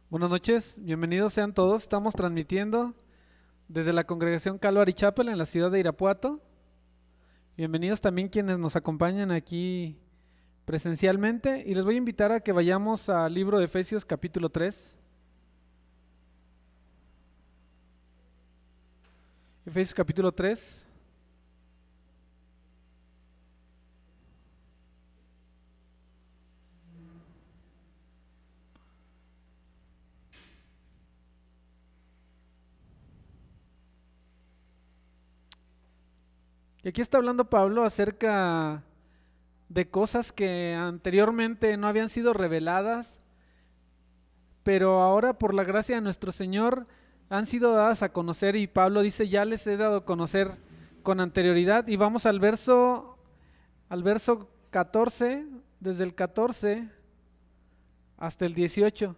Buenas noches, bienvenidos sean todos. Estamos transmitiendo desde la congregación Calvary Chapel en la ciudad de Irapuato. Bienvenidos también quienes nos acompañan aquí presencialmente y les voy a invitar a que vayamos al libro de Efesios capítulo 3. Efesios capítulo 3. Y aquí está hablando Pablo acerca de cosas que anteriormente no habían sido reveladas, pero ahora por la gracia de nuestro Señor han sido dadas a conocer, y Pablo dice, ya les he dado a conocer con anterioridad. Y vamos al verso 14, desde el 14 hasta el 18.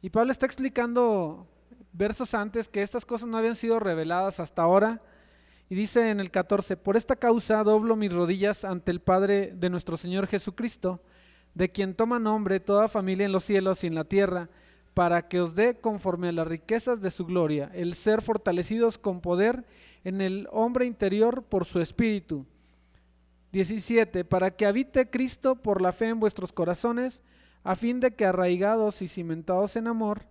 Y Pablo está explicando versos antes que estas cosas no habían sido reveladas hasta ahora. Y dice en el 14, por esta causa doblo mis rodillas ante el Padre de nuestro Señor Jesucristo, de quien toma nombre toda familia en los cielos y en la tierra, para que os dé conforme a las riquezas de su gloria, el ser fortalecidos con poder en el hombre interior por su espíritu. 17, para que habite Cristo por la fe en vuestros corazones, a fin de que arraigados y cimentados en amor,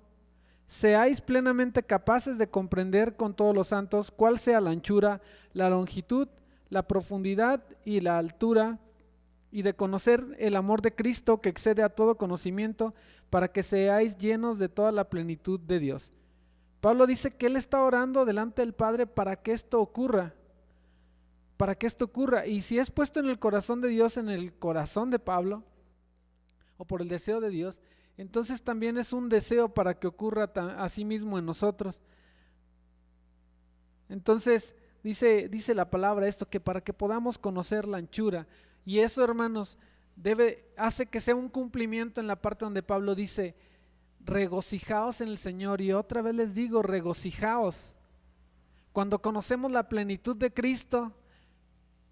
seáis plenamente capaces de comprender con todos los santos cuál sea la anchura, la longitud, la profundidad y la altura, y de conocer el amor de Cristo que excede a todo conocimiento, para que seáis llenos de toda la plenitud de Dios. Pablo dice que él está orando delante del Padre para que esto ocurra, y si es puesto en el corazón de Dios, en el corazón de Pablo, o por el deseo de Dios, entonces también es un deseo para que ocurra así mismo en nosotros. Entonces dice la palabra esto, que para que podamos conocer la anchura, y eso, hermanos, hace que sea un cumplimiento en la parte donde Pablo dice, regocijaos en el Señor. Y otra vez les digo, regocijaos. Cuando conocemos la plenitud de Cristo,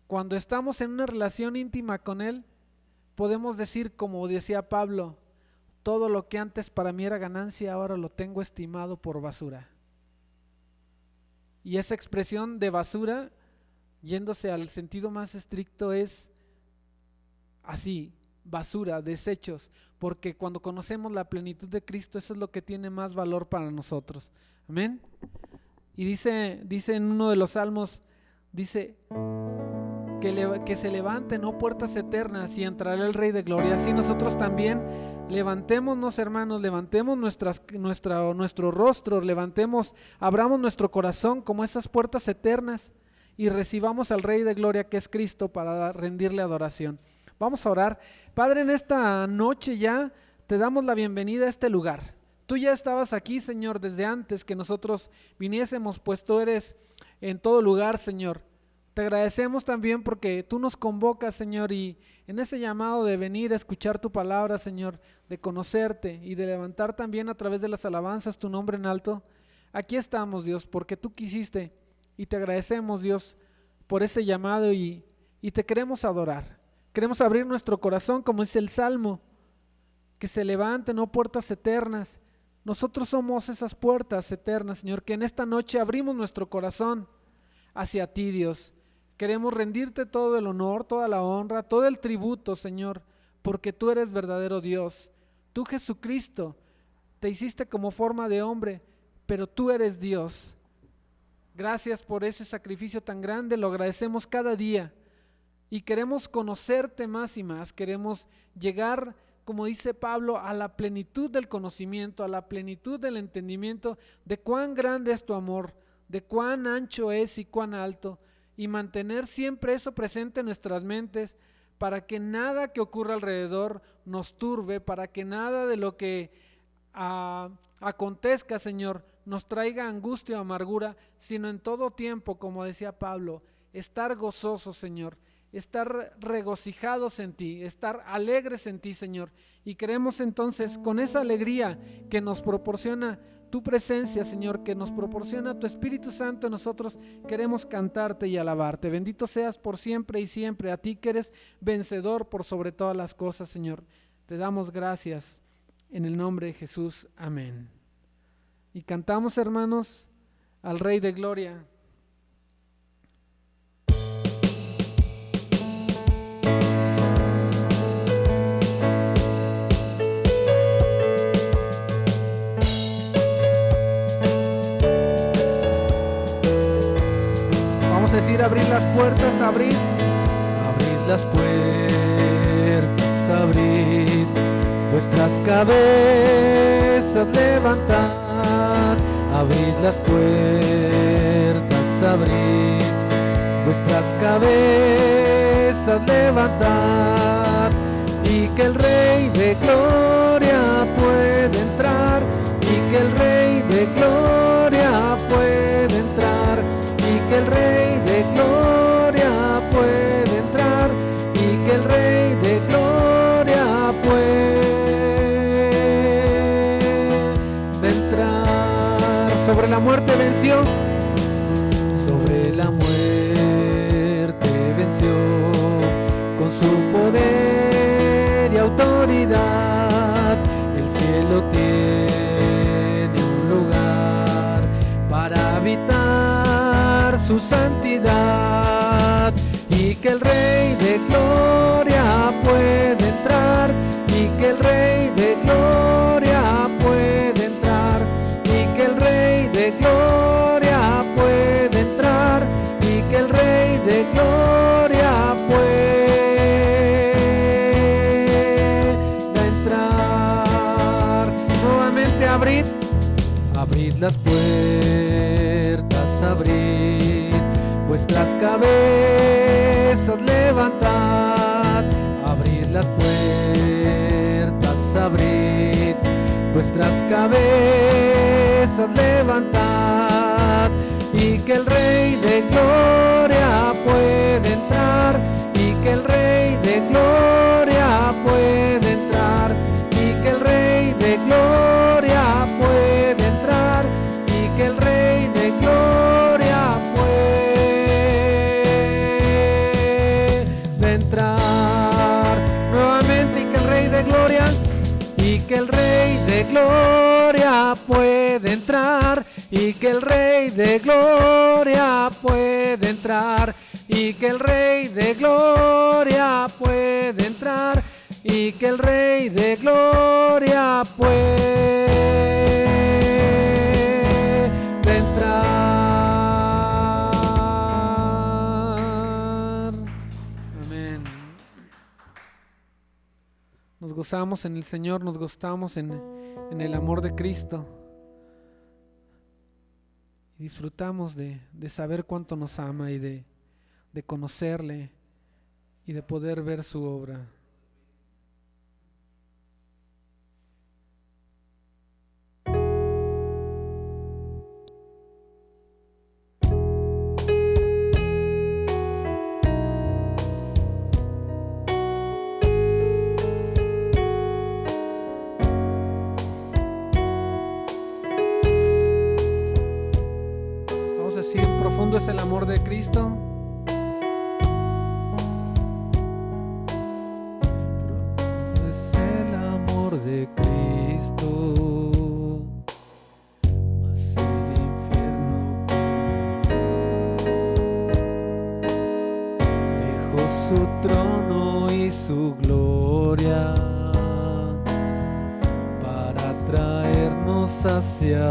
cuando estamos en una relación íntima con Él, podemos decir, como decía Pablo, todo lo que antes para mí era ganancia, ahora lo tengo estimado por basura. Y esa expresión de basura, yéndose al sentido más estricto, es así, basura, desechos, porque cuando conocemos la plenitud de Cristo, eso es lo que tiene más valor para nosotros. Amén. Y dice en uno de los salmos, dice que se levanten, oh puertas eternas, y entrará el Rey de Gloria. Así nosotros también levantémonos, hermanos, levantemos nuestro rostro, abramos nuestro corazón como esas puertas eternas y recibamos al Rey de Gloria, que es Cristo, para rendirle adoración. Vamos a orar. Padre, en esta noche ya te damos la bienvenida a este lugar. Tú ya estabas aquí, Señor, desde antes que nosotros viniésemos, pues tú eres en todo lugar, Señor. Te agradecemos también porque tú nos convocas, Señor, y en ese llamado de venir a escuchar tu palabra, Señor, de conocerte y de levantar también a través de las alabanzas tu nombre en alto, aquí estamos, Dios, porque tú quisiste, y te agradecemos, Dios, por ese llamado, y te queremos adorar. Queremos abrir nuestro corazón, como dice el Salmo, que se levanten, oh puertas eternas. Nosotros somos esas puertas eternas, Señor, que en esta noche abrimos nuestro corazón hacia ti, Dios. Queremos rendirte todo el honor, toda la honra, todo el tributo, Señor, porque tú eres verdadero Dios. Tú, Jesucristo, te hiciste como forma de hombre, pero tú eres Dios. Gracias por ese sacrificio tan grande, lo agradecemos cada día y queremos conocerte más y más. Queremos llegar, como dice Pablo, a la plenitud del conocimiento, a la plenitud del entendimiento de cuán grande es tu amor, de cuán ancho es y cuán alto, y mantener siempre eso presente en nuestras mentes, para que nada que ocurra alrededor nos turbe, para que nada de lo que acontezca, Señor, nos traiga angustia o amargura, sino en todo tiempo, como decía Pablo, estar gozosos, Señor, estar regocijados en ti, estar alegres en ti, Señor. Y queremos entonces, con esa alegría que nos proporciona tu presencia, Señor, que nos proporciona tu Espíritu Santo, nosotros queremos cantarte y alabarte. Bendito seas por siempre y siempre, a ti que eres vencedor por sobre todas las cosas, Señor. Te damos gracias En el nombre de Jesús, amén. Y cantamos, hermanos, al Rey de Gloria. Vamos a decir, abrid las puertas, abrid. Abrid las puertas, abrid vuestras cabezas, levantad. Abrid las puertas, abrid vuestras cabezas, levantad. Y que el Rey de Gloria puede entrar. Y que el Rey de Gloria puede entrar. Y que el Rey de Gloria puede entrar. Y que el Rey de Gloria puede entrar. Sobre la muerte venció. Sobre la muerte venció. Con su poder y autoridad. El cielo tiene un lugar para habitar su santidad. Y que el Rey de Gloria puede entrar. Y que el Rey de Gloria puede entrar. Y que el Rey de Gloria puede entrar. Y que el Rey de Gloria puede entrar. Nuevamente abrid. Abrid las puertas, abrid vuestras cabezas, levantad. Abrid las puertas, abrid vuestras cabezas, levantad. Y que el Rey de Gloria puede entrar. Y que el Rey de Gloria puede entrar. Y que el Rey de Gloria puede entrar. Y que el Rey de Gloria puede entrar. Nuevamente, y que el Rey de Gloria, y que el Rey de Gloria puede entrar. Y que el Rey de Gloria puede entrar. Y que el Rey de Gloria puede entrar. Y que el Rey de Gloria puede entrar. Amén. Nos gozamos en el Señor, nos gozamos en el amor de Cristo. Y disfrutamos de saber cuánto nos ama y de conocerle y de poder ver su obra. Vamos a decir, profundo es el amor de Cristo. De Cristo, mas el infierno dejó su trono y su gloria para traernos hacia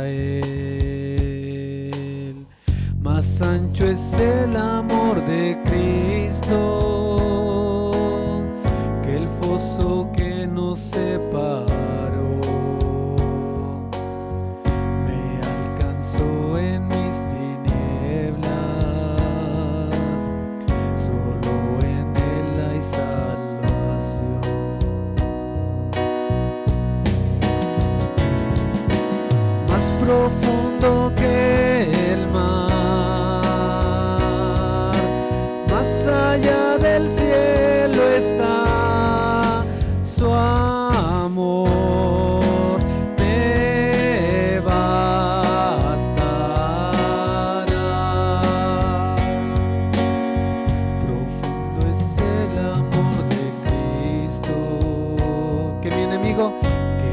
Él. Más ancho es el amor de Cristo que el foso que nos separó. Me alcanzó en mis tinieblas, solo en Él hay salvación. Más profundo que el mar, más allá del cielo está su amor, me bastará. Profundo es el amor de Cristo, que mi enemigo, que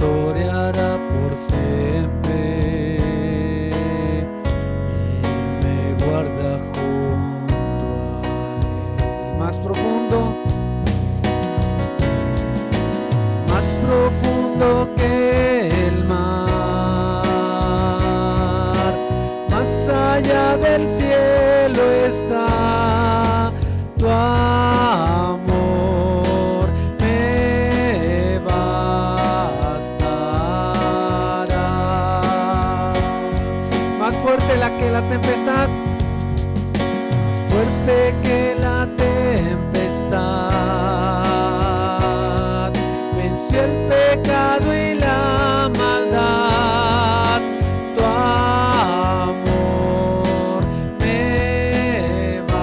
pastoreará por siempre y me guarda junto a él. Más profundo que el mar, más allá del cielo está tu amor, me bastará. Más fuerte que la tempestad, más fuerte que la tempestad, venció el pecado y la maldad, tu amor me bastará.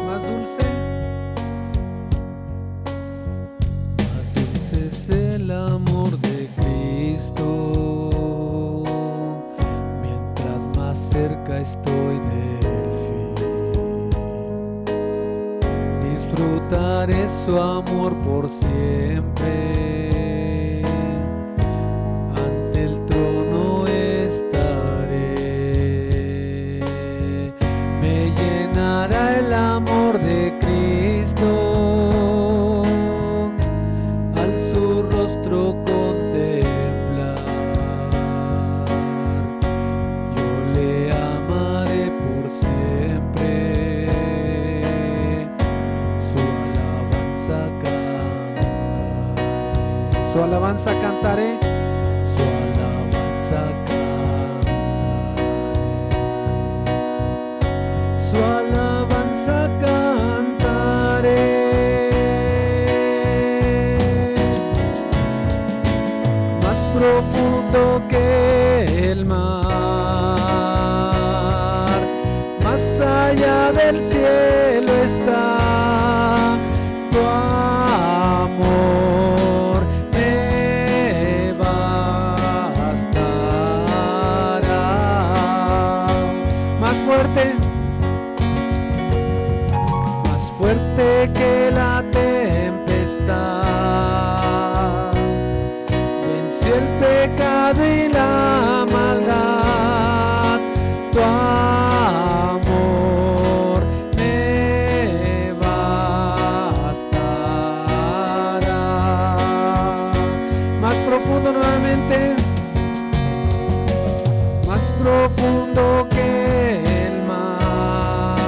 Más dulce es el amor de Cristo, mientras más cerca estoy del fin, disfrutaré su amor por siempre, ante el trono estaré, me llenará el amor de Cristo, al su rostro contemplar, yo le amaré por siempre, su alabanza cantaré, su alabanza cantaré, su alabanza cantaré, su alabanza cantaré. Más profundo que el mar, más allá del cielo está tu amor, me bastará. Más fuerte que la tempestad, venció el pecado y la maldad, tu amor me bastará. Más profundo nuevamente, más profundo que el mar,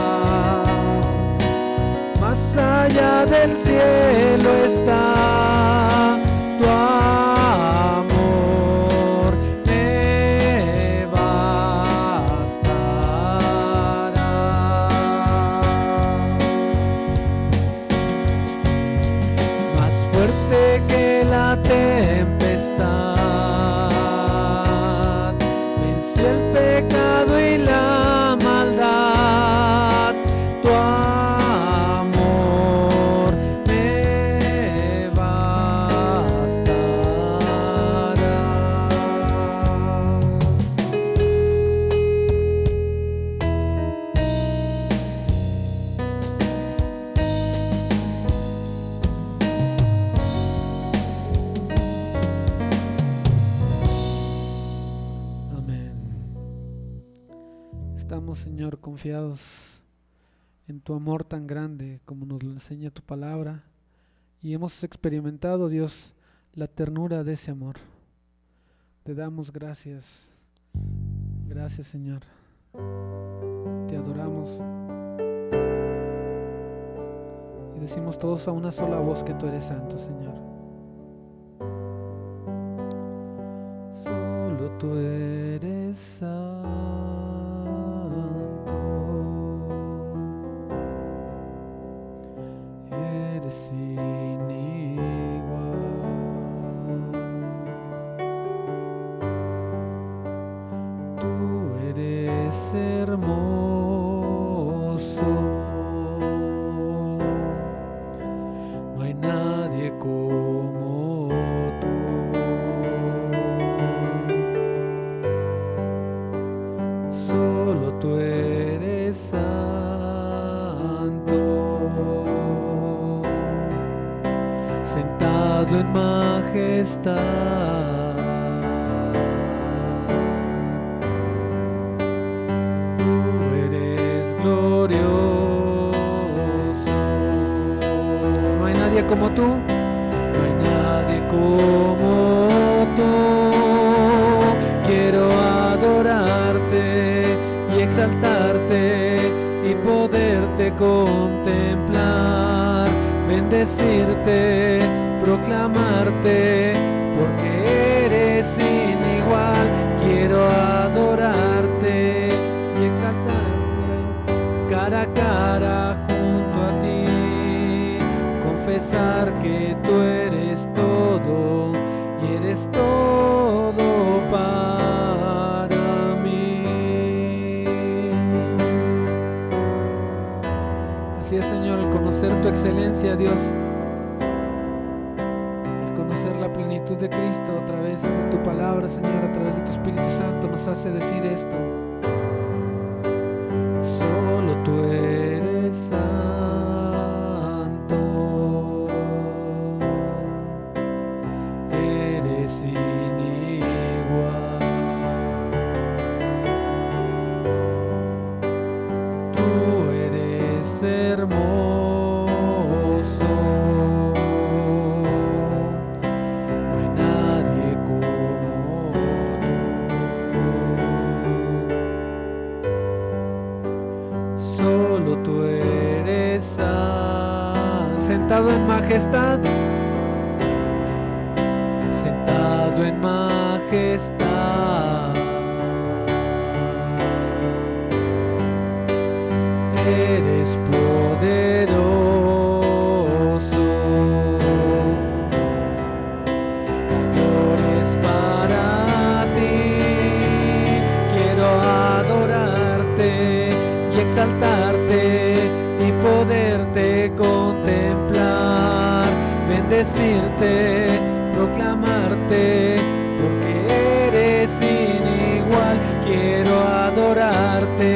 más allá del cielo está tu amor, me bastará. Más fuerte que la tempestad, venció el pecado y la maldad, tu amor me bastará. Amén. Estamos, Señor, confiados en tu amor tan grande como nos lo enseña tu palabra, y hemos experimentado, Dios, la ternura de ese amor. Te damos gracias. Gracias, Señor. Te adoramos y decimos todos a una sola voz que tú eres santo, Señor. Solo tú eres santo. Eres sin igual. eres hermoso. No hay nadie como tú. Solo tú eres santo, sentado en majestad. Como tú, no hay nadie como tú. Quiero adorarte y exaltarte y poderte contemplar, bendecirte, proclamarte, porque eres sin igual. Quiero adorarte y exaltarte cara a cara junto a ti, confesar que tú eres todo y eres todo para mí. Así es, Señor, el conocer tu excelencia, Dios, el conocer la plenitud de Cristo a través de tu palabra, Señor, a través de tu Espíritu Santo, nos hace decir esto: solo tú eres santo, eres sin igual. Tú eres hermoso, no hay nadie como tú. Solo tú eres sentado en majestad, sentado en majestad. Eres poderoso, la gloria es para ti. Quiero adorarte y exaltarte y poderte contemplar, bendecirte, proclamarte, porque eres sin igual. Quiero adorarte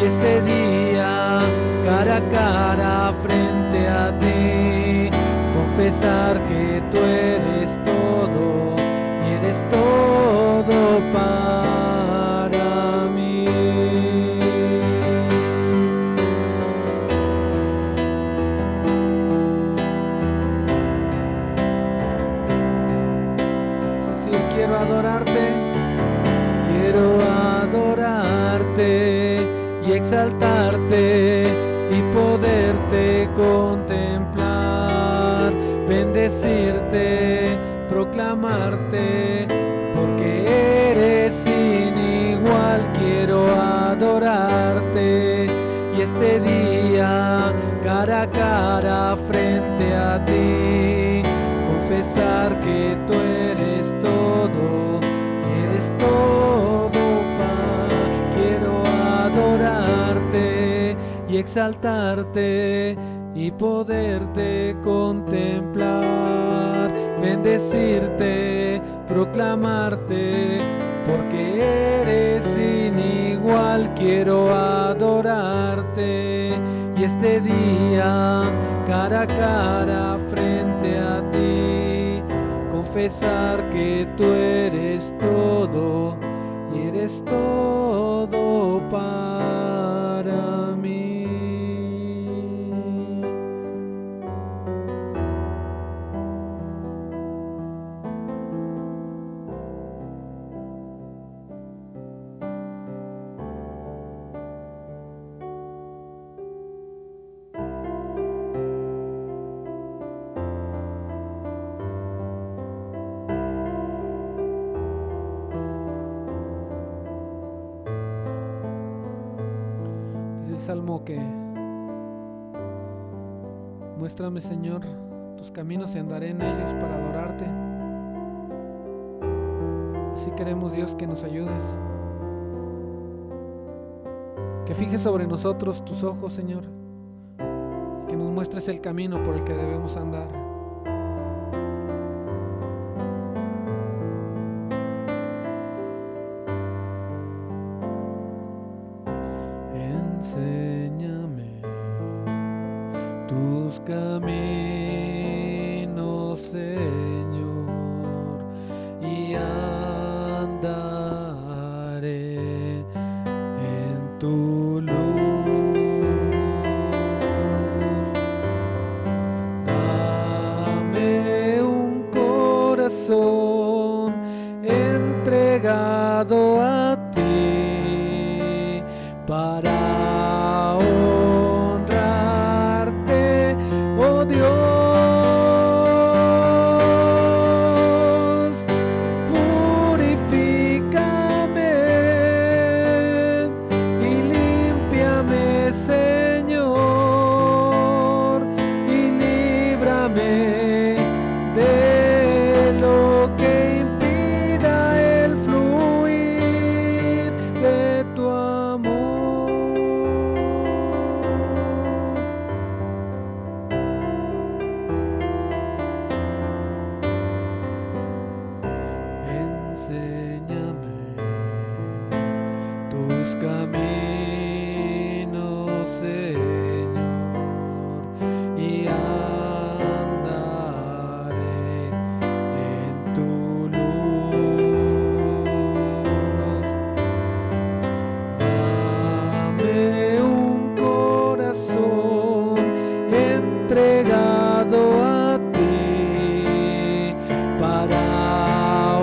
y este día cara a cara frente a ti, confesar que tú eres todo y eres todo para mí. Quiero adorarte y exaltarte y poderte contemplar, bendecirte, proclamarte, porque eres sin igual. Quiero adorarte y este día cara a cara frente a ti, confesar que tú eres todo y eres todo para. Quiero adorarte y exaltarte y poderte contemplar, bendecirte, proclamarte, porque eres sin igual. Quiero adorarte y este día cara a cara frente a ti, confesar que tú eres todo y eres todo para mí. Salmo que muéstrame, Señor, tus caminos y andaré en ellos para adorarte. Así queremos, Dios, que nos ayudes. que fijes sobre nosotros tus ojos, Señor, que nos muestres el camino por el que debemos andar. Enséñame tus caminos, Señor, y andaré en tu luz. Dame un corazón entregado a ti para honrarte, oh Dios. Purifícame y límpiame, Señor, y líbrame de lo que impida el fluir de tu amor. Enséñame tus caminos, Señor, y andaré en tu luz. Dame un corazón entregado a ti para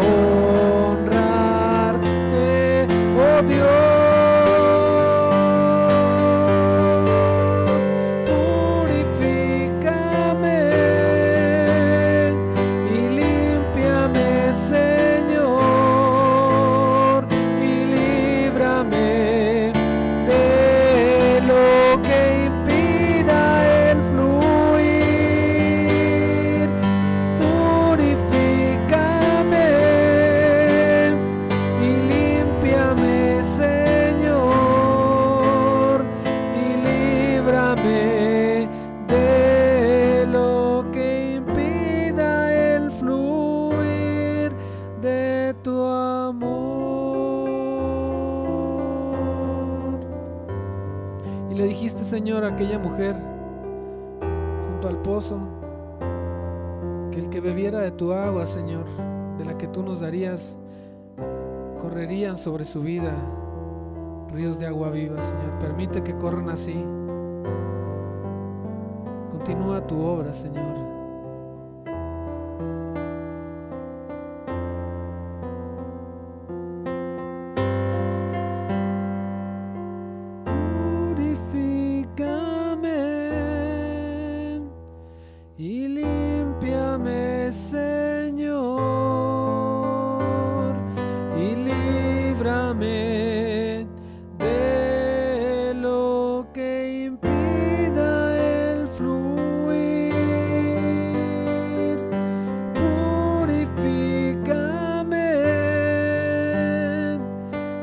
honrarte, oh Dios. Purifícame y límpiame, Señor, y líbrame de lo que impida el fluir. Purifícame y límpiame, Señor, y líbrame de lo que impida el fluir de tu amor. Y le dijiste, Señor, a aquella mujer junto al pozo, que el que bebiera de tu agua, Señor, de la que tú nos darías, correrían sobre su vida ríos de agua viva, Señor. Permite que corran así. Continúa tu obra, Señor. Purifícame y límpiame, Señor, y líbrame de lo que impida el fluir. Purifícame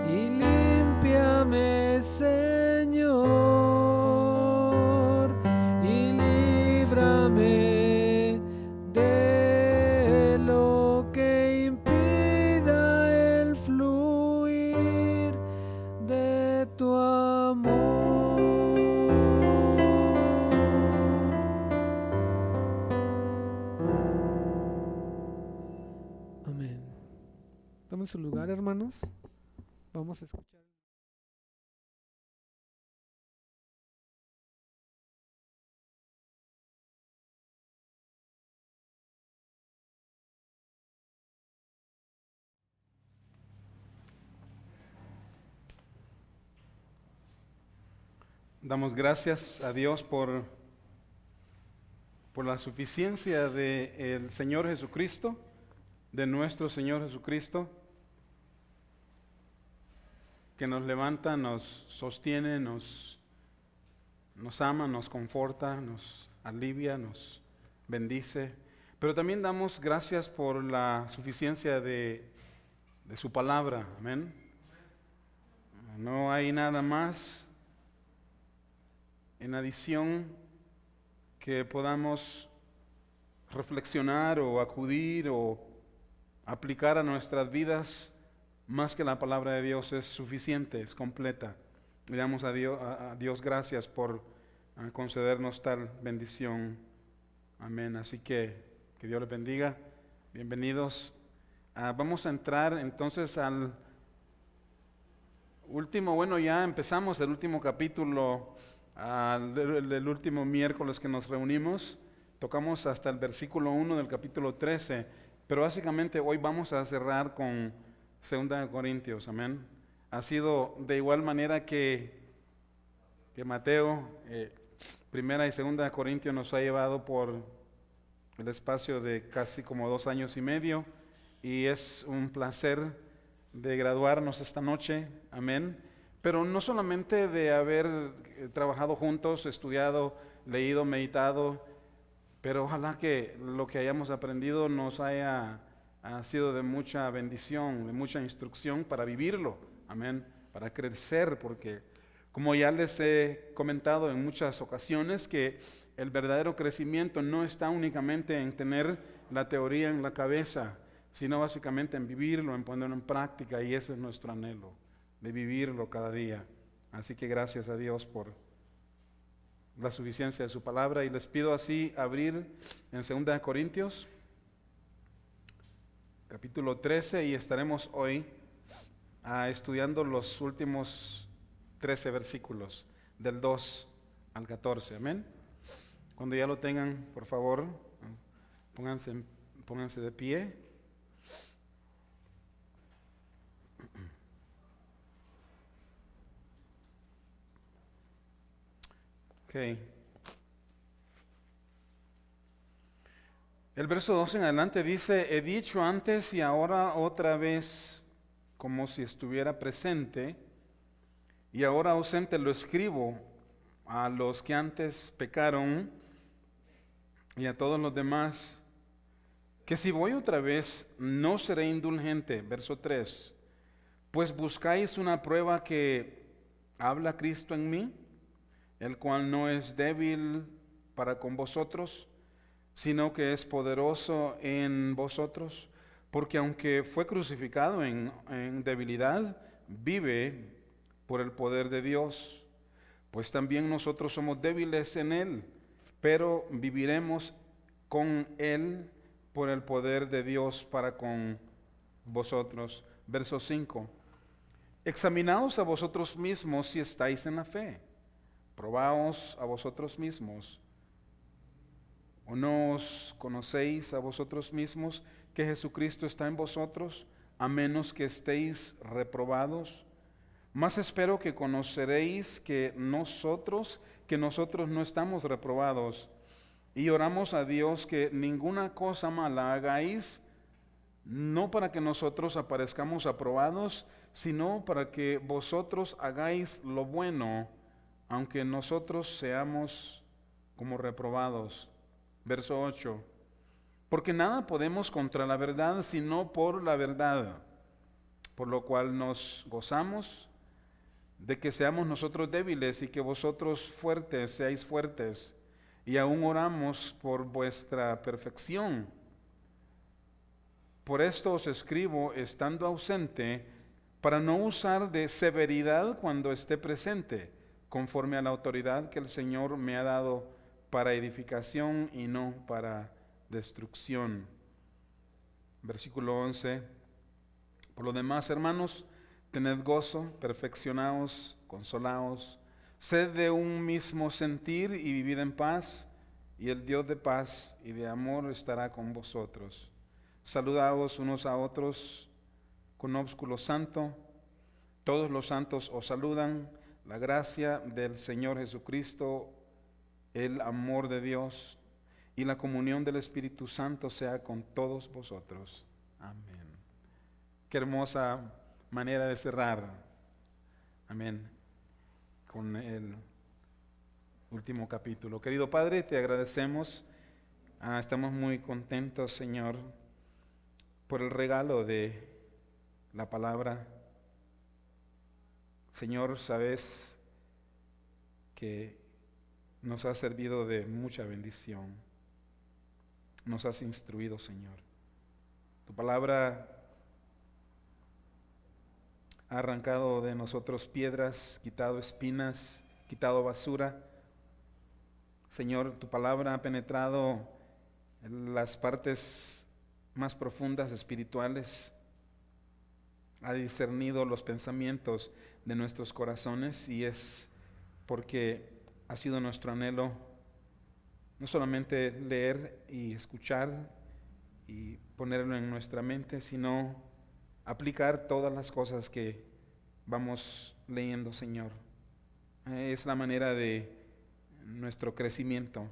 y límpiame, Señor, y líbrame de lo que impida el fluir de tu amor. Amén. Tomen su lugar, hermanos. Vamos a escuchar. Damos gracias a Dios por la suficiencia del Señor Jesucristo, de nuestro Señor Jesucristo, que nos levanta, nos sostiene, nos ama, nos conforta, nos alivia, nos bendice. Pero también damos gracias por la suficiencia de su palabra. Amén. No hay nada más en adición que podamos reflexionar o acudir o aplicar a nuestras vidas más que la palabra de Dios es suficiente, es completa. Le damos a Dios gracias por concedernos tal bendición. Amén. Así que Dios les bendiga. Bienvenidos. Vamos a entrar entonces al último, bueno, ya empezamos el último capítulo, el último miércoles que nos reunimos. Tocamos hasta el versículo 1 del capítulo 13, pero básicamente hoy vamos a cerrar con 2 Corintios, amén. Ha sido de igual manera que Mateo, primera y 2 Corintios nos ha llevado por el espacio de casi como 2 años y medio, y es un placer de graduarnos esta noche, amén. Pero no solamente de haber trabajado juntos, estudiado, leído, meditado, pero ojalá que lo que hayamos aprendido nos haya sido de mucha bendición, de mucha instrucción para vivirlo, amén, para crecer, porque como ya les he comentado en muchas ocasiones, que el verdadero crecimiento no está únicamente en tener la teoría en la cabeza, sino básicamente en vivirlo, en ponerlo en práctica, y ese es nuestro anhelo, de vivirlo cada día. Así que gracias a Dios por la suficiencia de su palabra, y les pido así abrir en 2 Corintios, capítulo 13, y estaremos hoy estudiando los últimos 13 versículos, del 2 al 14, amén. Cuando ya lo tengan, por favor, pónganse de pie. Okay. El verso 2 en adelante dice: he dicho antes y ahora otra vez, como si estuviera presente, y ahora ausente lo escribo a los que antes pecaron y a todos los demás, que si voy otra vez no seré indulgente. Verso 3: pues buscáis una prueba que habla Cristo en mí, el cual no es débil para con vosotros, sino que es poderoso en vosotros, porque aunque fue crucificado en debilidad, vive por el poder de Dios. Pues también nosotros somos débiles en Él, pero viviremos con Él por el poder de Dios para con vosotros. Verso 5: examinaos a vosotros mismos si estáis en la fe. Probaos a vosotros mismos. ¿O no os conocéis a vosotros mismos que Jesucristo está en vosotros, a menos que estéis reprobados? Mas espero que conoceréis que nosotros no estamos reprobados. Y oramos a Dios que ninguna cosa mala hagáis, no para que nosotros aparezcamos aprobados, sino para que vosotros hagáis lo bueno, aunque nosotros seamos como reprobados. Verso 8: porque nada podemos contra la verdad, sino por la verdad, por lo cual nos gozamos de que seamos nosotros débiles y que vosotros fuertes seáis fuertes, y aún oramos por vuestra perfección. Por esto os escribo estando ausente, para no usar de severidad cuando esté presente, conforme a la autoridad que el Señor me ha dado para edificación y no para destrucción. Versículo 11: por lo demás, hermanos, tened gozo, perfeccionaos, consolaos, sed de un mismo sentir y vivid en paz, y el Dios de paz y de amor estará con vosotros. Saludaos unos a otros con ósculo santo. Todos los santos os saludan. La gracia del Señor Jesucristo, el amor de Dios y la comunión del Espíritu Santo sea con todos vosotros. Amén. Qué hermosa manera de cerrar. Amén. Con el último capítulo. Querido Padre, te agradecemos. Estamos muy contentos, Señor, por el regalo de la palabra. Señor, sabes que nos ha servido de mucha bendición. Nos has instruido, Señor. Tu palabra ha arrancado de nosotros piedras, quitado espinas, quitado basura. Señor, tu palabra ha penetrado en las partes más profundas espirituales, ha discernido los pensamientos de nuestros corazones, y es porque ha sido nuestro anhelo no solamente leer y escuchar y ponerlo en nuestra mente, sino aplicar todas las cosas que vamos leyendo, Señor. Es la manera de nuestro crecimiento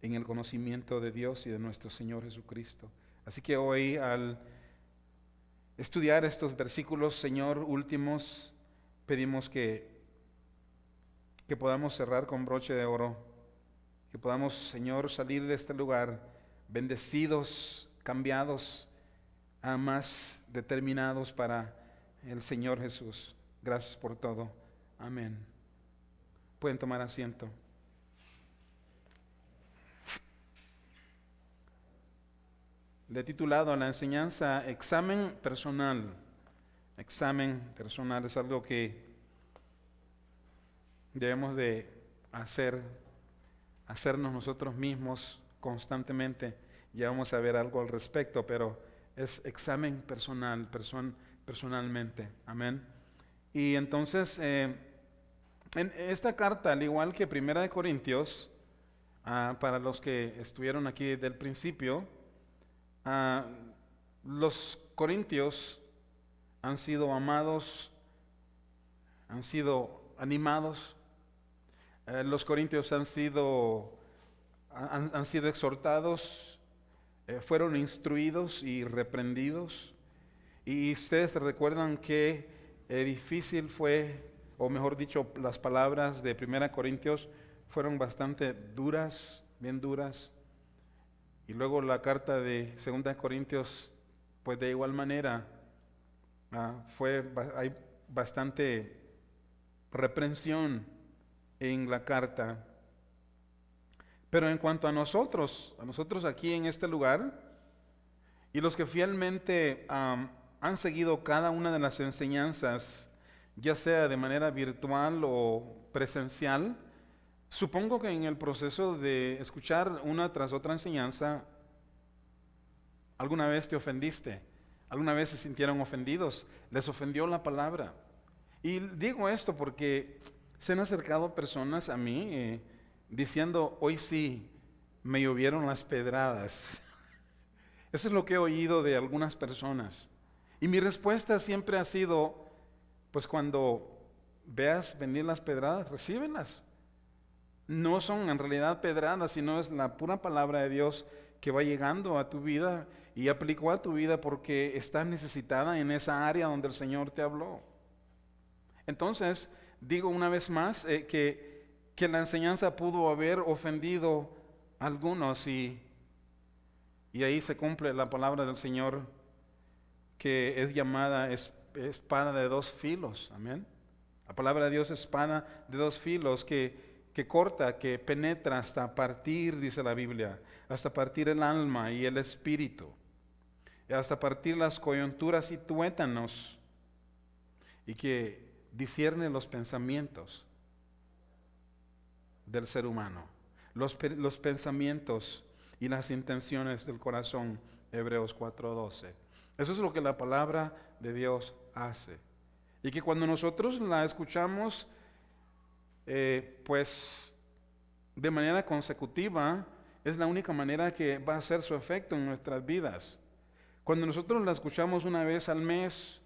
en el conocimiento de Dios y de nuestro Señor Jesucristo. Así que hoy, al estudiar estos versículos, Señor, últimos, pedimos que podamos cerrar con broche de oro, que podamos, Señor, salir de este lugar bendecidos, cambiados, más determinados para el Señor Jesús. Gracias por todo. Amén. Pueden tomar asiento. Le he titulado a la enseñanza Examen Personal. Examen personal es algo que debemos de hacernos nosotros mismos constantemente. Ya vamos a ver algo al respecto, pero es examen personal, personalmente. Amén. Y entonces, en esta carta, al igual que Primera de Corintios, para los que estuvieron aquí desde el principio, los corintios han sido amados, han sido animados, los corintios han sido exhortados, fueron instruidos y reprendidos. Y ustedes recuerdan qué difícil fue, o mejor dicho, las palabras de 1 Corintios fueron bastante duras, bien duras. Y luego la carta de 2 Corintios, pues de igual manera, hay bastante reprensión en la carta. Pero en cuanto a nosotros aquí en este lugar, y los que fielmente han seguido cada una de las enseñanzas, ya sea de manera virtual o presencial, supongo que en el proceso de escuchar una tras otra enseñanza, alguna vez te ofendiste, alguna vez se sintieron ofendidos, les ofendió la palabra. Y digo esto porque se han acercado personas a mí diciendo, hoy sí me llovieron las pedradas. Eso es lo que he oído de algunas personas. Y mi respuesta siempre ha sido, pues cuando veas venir las pedradas, recíbelas. No son en realidad pedradas, sino es la pura palabra de Dios que va llegando a tu vida y aplicó a tu vida porque estás necesitada en esa área donde el Señor te habló. Entonces, digo una vez más que la enseñanza pudo haber ofendido a algunos, y ahí se cumple la palabra del Señor, que es llamada espada de dos filos. Amén. La palabra de Dios es espada de dos filos que corta, que penetra hasta partir, dice la Biblia, hasta partir el alma y el espíritu, hasta partir las coyunturas y tuétanos, y que discierne los pensamientos del ser humano, los pensamientos y las intenciones del corazón. Hebreos 4:12. Eso es lo que la palabra de Dios hace. Y que cuando nosotros la escuchamos, pues de manera consecutiva, es la única manera que va a hacer su efecto en nuestras vidas. Cuando nosotros la escuchamos una vez al mes,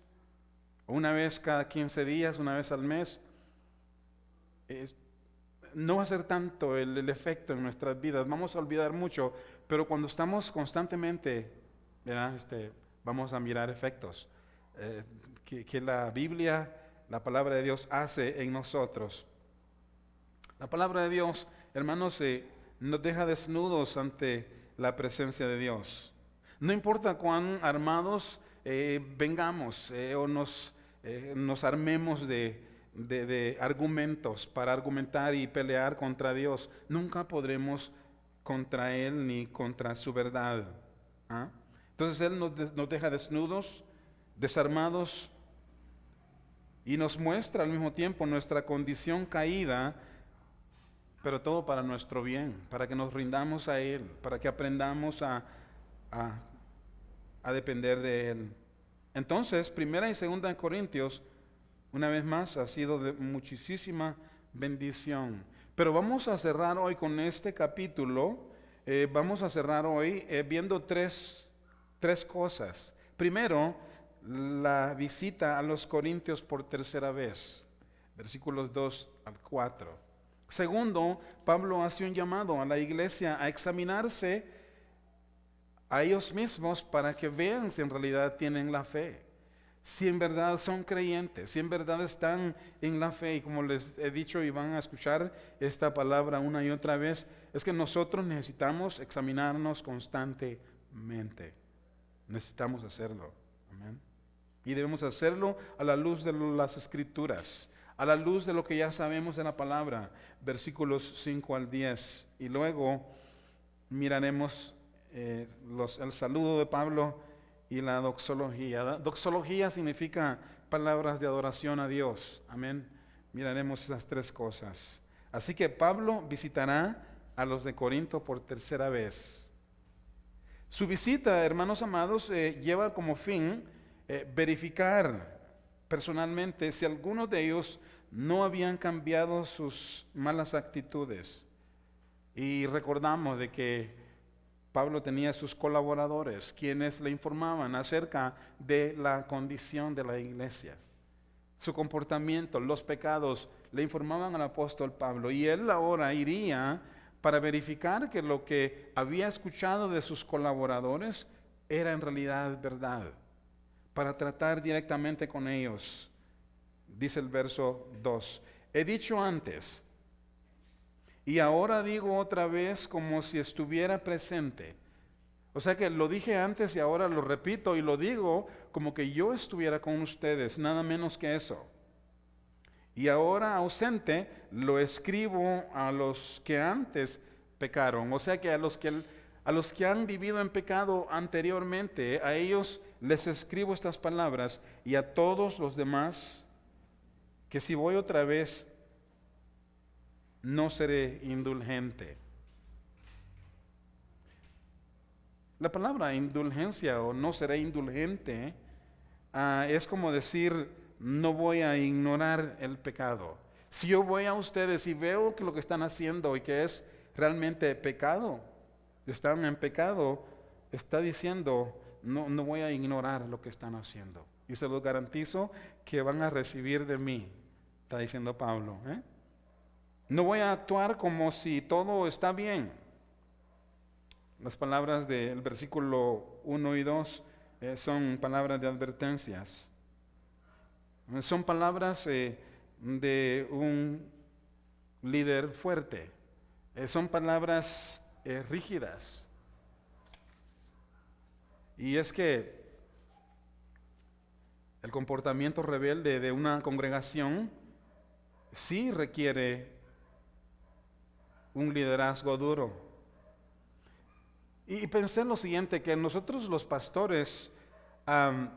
o una vez cada 15 días, una vez al mes, no va a ser tanto el efecto en nuestras vidas, vamos a olvidar mucho, pero cuando estamos constantemente, vamos a mirar efectos que la Biblia, la palabra de Dios hace en nosotros. La palabra de Dios, hermanos, nos deja desnudos ante la presencia de Dios. No importa cuán armados vengamos o nos armemos de de argumentos para argumentar y pelear contra Dios. Nunca podremos contra Él ni contra su verdad. ¿Ah? Entonces Él nos deja desnudos, desarmados, y nos muestra al mismo tiempo nuestra condición caída, pero todo para nuestro bien, para que nos rindamos a Él, para que aprendamos a depender de Él. Entonces, primera y segunda de Corintios, una vez más, ha sido de muchísima bendición. Pero vamos a cerrar hoy con este capítulo. Vamos a cerrar hoy viendo tres cosas. Primero, la visita a los Corintios por tercera vez, versículos 2 al 4. Segundo, Pablo hace un llamado a la iglesia a examinarse a ellos mismos para que vean si en realidad tienen la fe, si en verdad son creyentes, si en verdad están en la fe. Y como les he dicho y van a escuchar esta palabra una y otra vez, es que nosotros necesitamos examinarnos constantemente. Necesitamos hacerlo. Amén. Y debemos hacerlo a la luz de las Escrituras, a la luz de lo que ya sabemos de la palabra, versículos 5 al 10. Y luego miraremos el saludo de Pablo y la doxología. Doxología significa palabras de adoración a Dios. Amén. Miraremos esas tres cosas. Así que Pablo visitará a los de Corinto por tercera vez. Su visita, hermanos amados, lleva como fin verificar personalmente si algunos de ellos no habían cambiado sus malas actitudes. Y recordamos de que Pablo tenía sus colaboradores, quienes le informaban acerca de la condición de la iglesia, su comportamiento, los pecados, le informaban al apóstol Pablo. Y él ahora iría para verificar que lo que había escuchado de sus colaboradores era en realidad verdad, para tratar directamente con ellos. Dice el verso 2, he dicho antes, y ahora digo otra vez como si estuviera presente. O sea que lo dije antes y ahora lo repito y lo digo como que yo estuviera con ustedes, nada menos que eso. Y ahora ausente lo escribo a los que antes pecaron. O sea que a los que han vivido en pecado anteriormente, a ellos les escribo estas palabras, y a todos los demás, que si voy otra vez, no seré indulgente. La palabra indulgencia o no seré indulgente es como decir, no voy a ignorar el pecado. Si yo voy a ustedes y veo que lo que están haciendo y que es realmente pecado, están en pecado, está diciendo, no voy a ignorar lo que están haciendo. Y se los garantizo que van a recibir de mí, está diciendo Pablo. No voy a actuar como si todo está bien. Las palabras del versículo 1 y 2 son palabras de advertencias. Son palabras de un líder fuerte. Son palabras rígidas. Y es que el comportamiento rebelde de una congregación sí requiere un liderazgo duro. Y pensé en lo siguiente, que nosotros los pastores en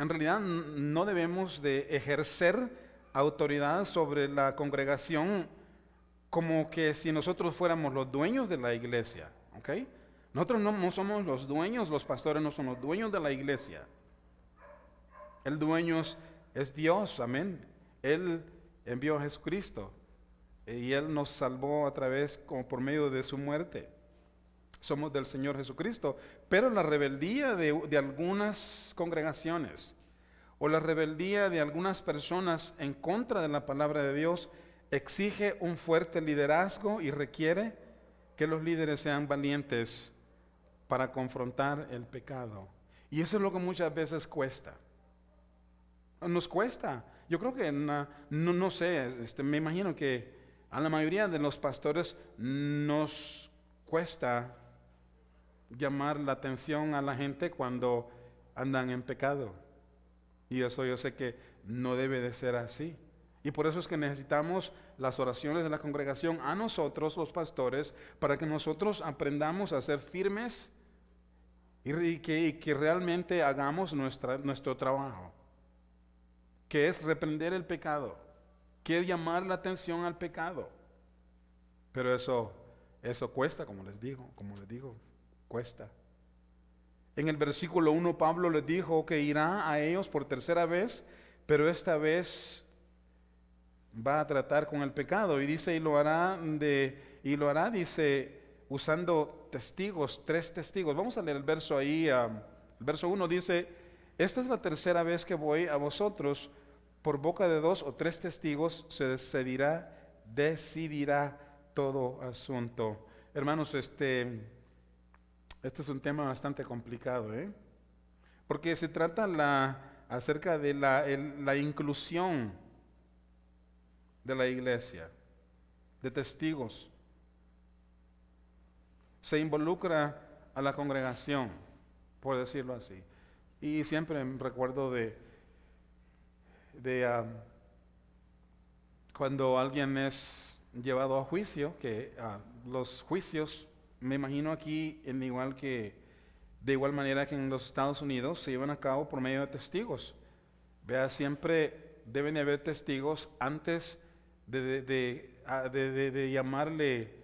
realidad no debemos de ejercer autoridad sobre la congregación como que si nosotros fuéramos los dueños de la iglesia, ¿ok? Nosotros no somos los dueños, los pastores no son los dueños de la iglesia. El dueño es Dios, amén. Él envió a Jesucristo y Él nos salvó a través, como por medio de su muerte. Somos del Señor Jesucristo, pero la rebeldía de algunas congregaciones o la rebeldía de algunas personas en contra de la palabra de Dios exige un fuerte liderazgo y requiere que los líderes sean valientes para confrontar el pecado. Y eso es lo que muchas veces cuesta. Nos cuesta. Yo creo que no sé, me imagino que a la mayoría de los pastores nos cuesta llamar la atención a la gente cuando andan en pecado. Y eso yo sé que no debe de ser así. Y por eso es que necesitamos las oraciones de la congregación a nosotros, los pastores, para que nosotros aprendamos a ser firmes y que realmente hagamos nuestro trabajo, que es reprender el pecado, que es llamar la atención al pecado. Pero eso cuesta, como les digo, cuesta. En el versículo 1 Pablo les dijo que irá a ellos por tercera vez, pero esta vez va a tratar con el pecado, y dice, y lo hará, dice, usando testigos, 3 testigos. Vamos a leer el verso ahí, el verso 1 dice, esta es la tercera vez que voy a vosotros, por boca de 2 o 3 testigos se decidirá todo asunto. Hermanos, este es un tema bastante complicado, porque se trata acerca de la inclusión de la iglesia, de testigos. Se involucra a la congregación, por decirlo así. Y siempre me recuerdo de cuando alguien es llevado a juicio, que los juicios, me imagino aquí, de igual manera que en los Estados Unidos, se llevan a cabo por medio de testigos. Vea, siempre deben de haber testigos antes de llamarle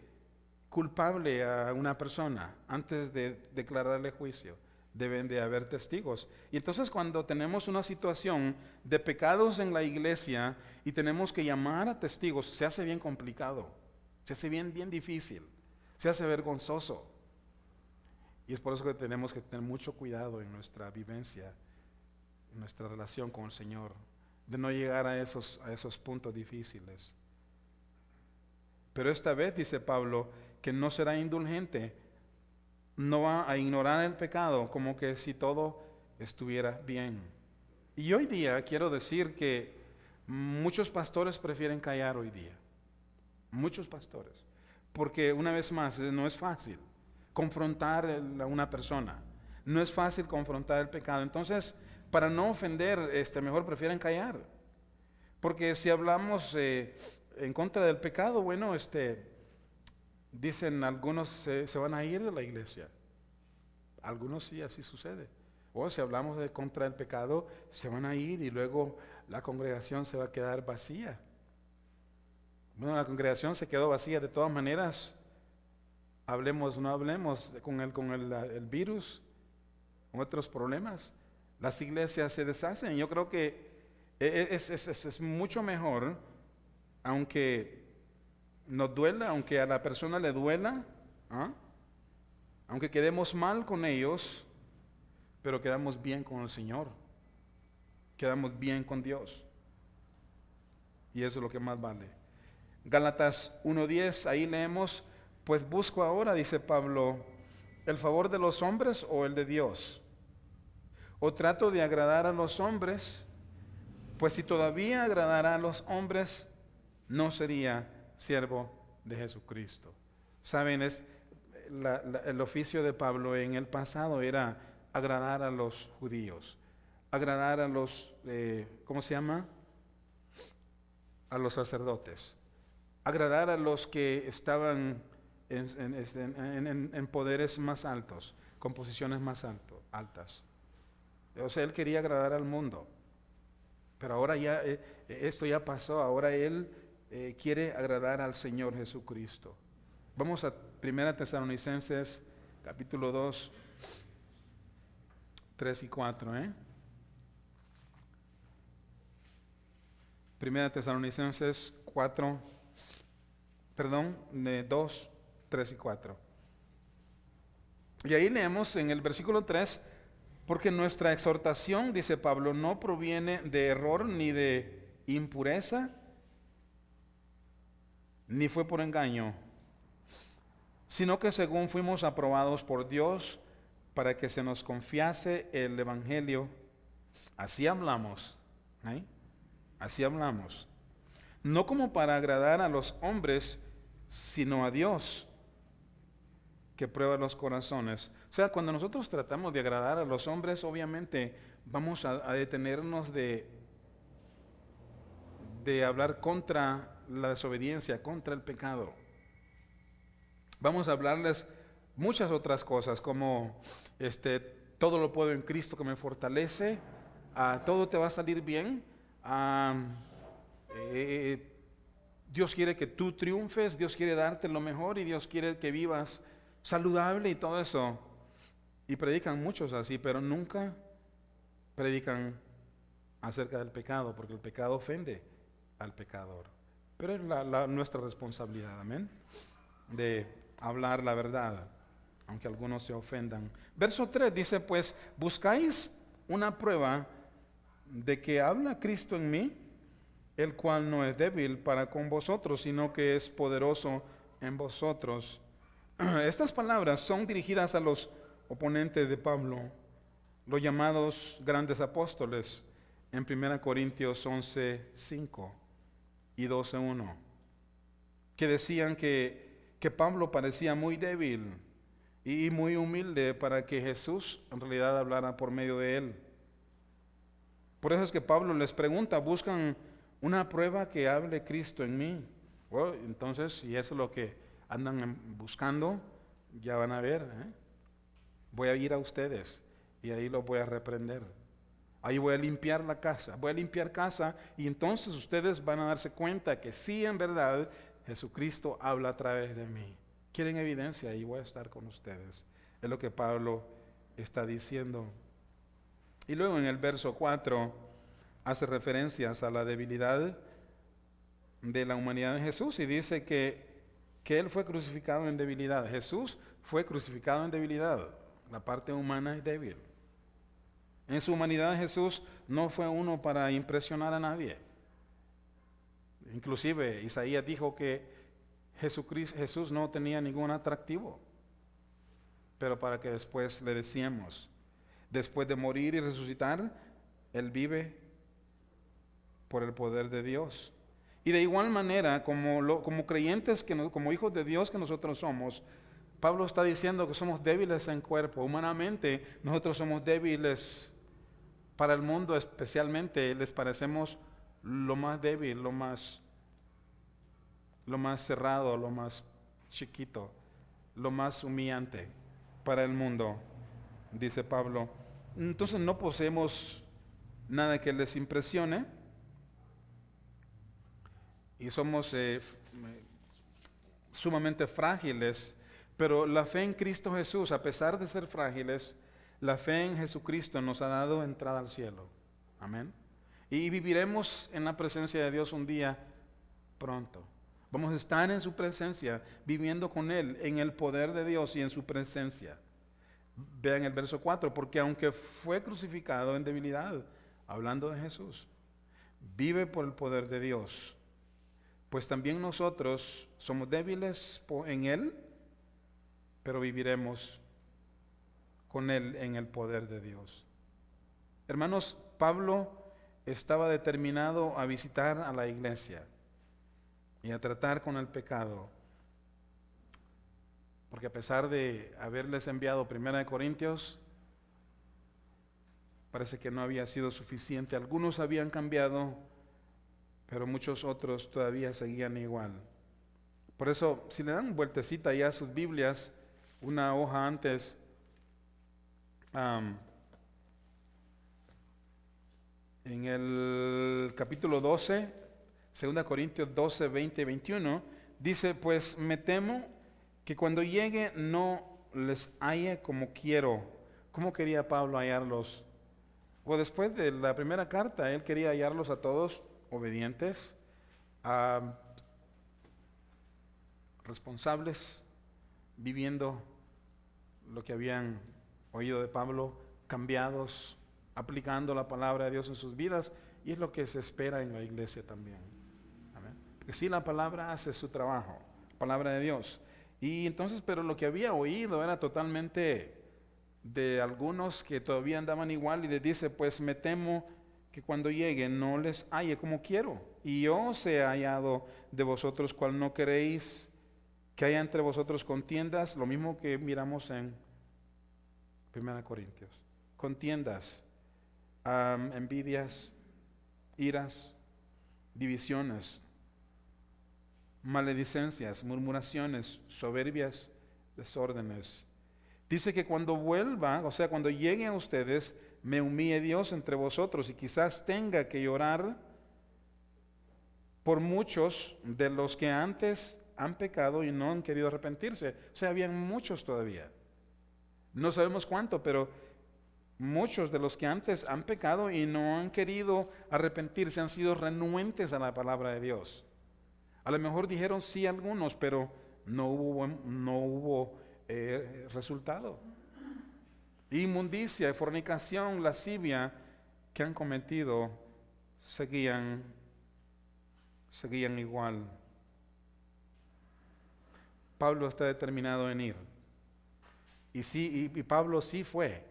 culpable a una persona, antes de declararle juicio. Deben de haber testigos. Y entonces cuando tenemos una situación de pecados en la iglesia y tenemos que llamar a testigos, se hace bien complicado, se hace bien difícil, se hace vergonzoso. Y es por eso que tenemos que tener mucho cuidado en nuestra vivencia, en nuestra relación con el Señor, de no llegar a esos puntos difíciles. Pero esta vez dice Pablo que no será indulgente, no va a ignorar el pecado como que si todo estuviera bien. Y hoy día quiero decir que muchos pastores prefieren callar hoy día, muchos pastores, porque una vez más no es fácil confrontar a una persona, no es fácil confrontar el pecado. Entonces, para no ofender, mejor prefieren callar, porque si hablamos en contra del pecado, bueno, dicen algunos se van a ir de la iglesia. Algunos sí, así sucede. O si hablamos de contra el pecado, se van a ir y luego la congregación se va a quedar vacía. Bueno, la congregación se quedó vacía de todas maneras. Hablemos, no hablemos con el virus, con otros problemas. Las iglesias se deshacen. Yo creo que es mucho mejor, aunque nos duela, aunque a la persona le duela, aunque quedemos mal con ellos, pero quedamos bien con el Señor, quedamos bien con Dios, y eso es lo que más vale. Gálatas 1:10, ahí leemos, pues busco ahora, dice Pablo, el favor de los hombres o el de Dios, o trato de agradar a los hombres, pues si todavía agradara a los hombres, no sería siervo de Jesucristo. Saben, el oficio de Pablo en el pasado era agradar a los judíos, agradar a los, ¿cómo se llama? A los sacerdotes, agradar a los que estaban en poderes más altos, con posiciones más altas. O sea, él quería agradar al mundo, pero ahora ya esto ya pasó, ahora él quiere agradar al Señor Jesucristo. Vamos a 1 Tesalonicenses capítulo 2, 3 y 4. 1 Tesalonicenses 2, 3 y 4. Y ahí leemos en el versículo 3, porque nuestra exhortación, dice Pablo, no proviene de error ni de impureza, ni fue por engaño, sino que según fuimos aprobados por Dios para que se nos confiase el Evangelio, así hablamos, así hablamos, no como para agradar a los hombres, sino a Dios, que prueba los corazones. O sea, cuando nosotros tratamos de agradar a los hombres, obviamente vamos a detenernos de hablar contra la desobediencia, contra el pecado. Vamos a hablarles muchas otras cosas, como todo lo puedo en Cristo que me fortalece, todo te va a salir bien, Dios quiere que tú triunfes, Dios quiere darte lo mejor y Dios quiere que vivas saludable y todo eso. Y predican muchos así, pero nunca predican acerca del pecado, porque el pecado ofende al pecador. Pero es nuestra responsabilidad, amén, de hablar la verdad, aunque algunos se ofendan. Verso 3 dice, pues, buscáis una prueba de que habla Cristo en mí, el cual no es débil para con vosotros, sino que es poderoso en vosotros. Estas palabras son dirigidas a los oponentes de Pablo, los llamados grandes apóstoles, en 1 Corintios 11:5 y 12:1, que decían que Pablo parecía muy débil y muy humilde para que Jesús en realidad hablara por medio de él. Por eso es que Pablo les pregunta, ¿buscan una prueba que hable Cristo en mí? Bueno, entonces, si eso es lo que andan buscando, ya van a ver, voy a ir a ustedes y ahí los voy a reprender. Ahí voy a limpiar la casa, voy a limpiar casa y entonces ustedes van a darse cuenta que sí, en verdad, Jesucristo habla a través de mí. ¿Quieren evidencia? Ahí voy a estar con ustedes. Es lo que Pablo está diciendo. Y luego en el verso 4 hace referencias a la debilidad de la humanidad de Jesús y dice que Él fue crucificado en debilidad. Jesús fue crucificado en debilidad. La parte humana es débil. En su humanidad Jesús no fue uno para impresionar a nadie. Inclusive Isaías dijo que Jesús no tenía ningún atractivo. Pero para que después le decíamos, después de morir y resucitar, Él vive por el poder de Dios. Y de igual manera, como creyentes, como hijos de Dios que nosotros somos, Pablo está diciendo que somos débiles en cuerpo. Humanamente, nosotros somos débiles. Para el mundo especialmente, les parecemos lo más débil, lo más cerrado, lo más chiquito, lo más humillante para el mundo, dice Pablo. Entonces no poseemos nada que les impresione y somos sumamente frágiles, pero la fe en Cristo Jesús, a pesar de ser frágiles, la fe en Jesucristo nos ha dado entrada al cielo. Amén. Y viviremos en la presencia de Dios un día pronto. Vamos a estar en su presencia, viviendo con Él, en el poder de Dios y en su presencia. Vean el verso 4, porque aunque fue crucificado en debilidad, hablando de Jesús, vive por el poder de Dios. Pues también nosotros somos débiles en Él, pero viviremos con Él en el poder de Dios. Hermanos, Pablo estaba determinado a visitar a la iglesia y a tratar con el pecado, porque a pesar de haberles enviado 1 Corintios, parece que no había sido suficiente. Algunos habían cambiado, pero muchos otros todavía seguían igual. Por eso, si le dan vueltecita ya a sus Biblias, una hoja antes, en el capítulo 12, 2 Corintios 12, 20 y 21, dice, pues me temo que cuando llegue no les halle como quiero. ¿Cómo quería Pablo hallarlos? Pues después de la primera carta, él quería hallarlos a todos obedientes, responsables, viviendo lo que habían oído de Pablo, cambiados, aplicando la palabra de Dios en sus vidas, y es lo que se espera en la iglesia también. Amén. Porque si la palabra hace su trabajo, palabra de Dios. Y entonces, pero lo que había oído era totalmente de algunos que todavía andaban igual, y les dice, pues me temo que cuando llegue no les halle como quiero, y yo os he hallado de vosotros cual no queréis que haya entre vosotros contiendas, lo mismo que miramos en 1 Corintios, contiendas, envidias, iras, divisiones, maledicencias, murmuraciones, soberbias, desórdenes. Dice que cuando vuelva, o sea, cuando llegue a ustedes, me humille Dios entre vosotros y quizás tenga que llorar por muchos de los que antes han pecado y no han querido arrepentirse. O sea, habían muchos todavía. No sabemos cuánto, pero muchos de los que antes han pecado y no han querido arrepentirse han sido renuentes a la palabra de Dios. A lo mejor dijeron sí algunos, pero no hubo resultado. Inmundicia, fornicación, lascivia que han cometido seguían igual. Pablo está determinado en ir. Y Pablo sí fue,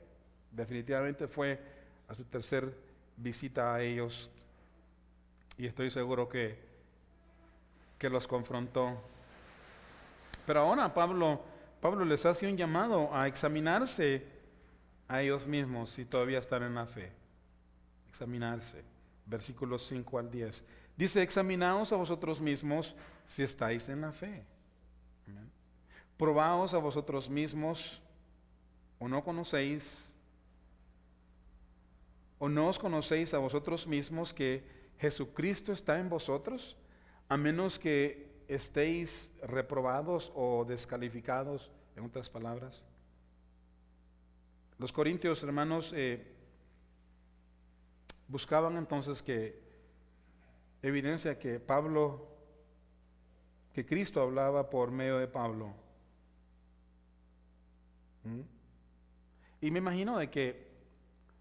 definitivamente fue a su tercer visita a ellos. Y estoy seguro que los confrontó. Pero ahora Pablo les hace un llamado a examinarse a ellos mismos si todavía están en la fe. Examinarse. Versículos 5 al 10. Dice, examinaos a vosotros mismos si estáis en la fe. Amén. Probaos a vosotros mismos, o no conocéis, o no os conocéis a vosotros mismos que Jesucristo está en vosotros, a menos que estéis reprobados o descalificados, en otras palabras. Los corintios, hermanos, buscaban entonces evidencia que Cristo hablaba por medio de Pablo. Y me imagino de que,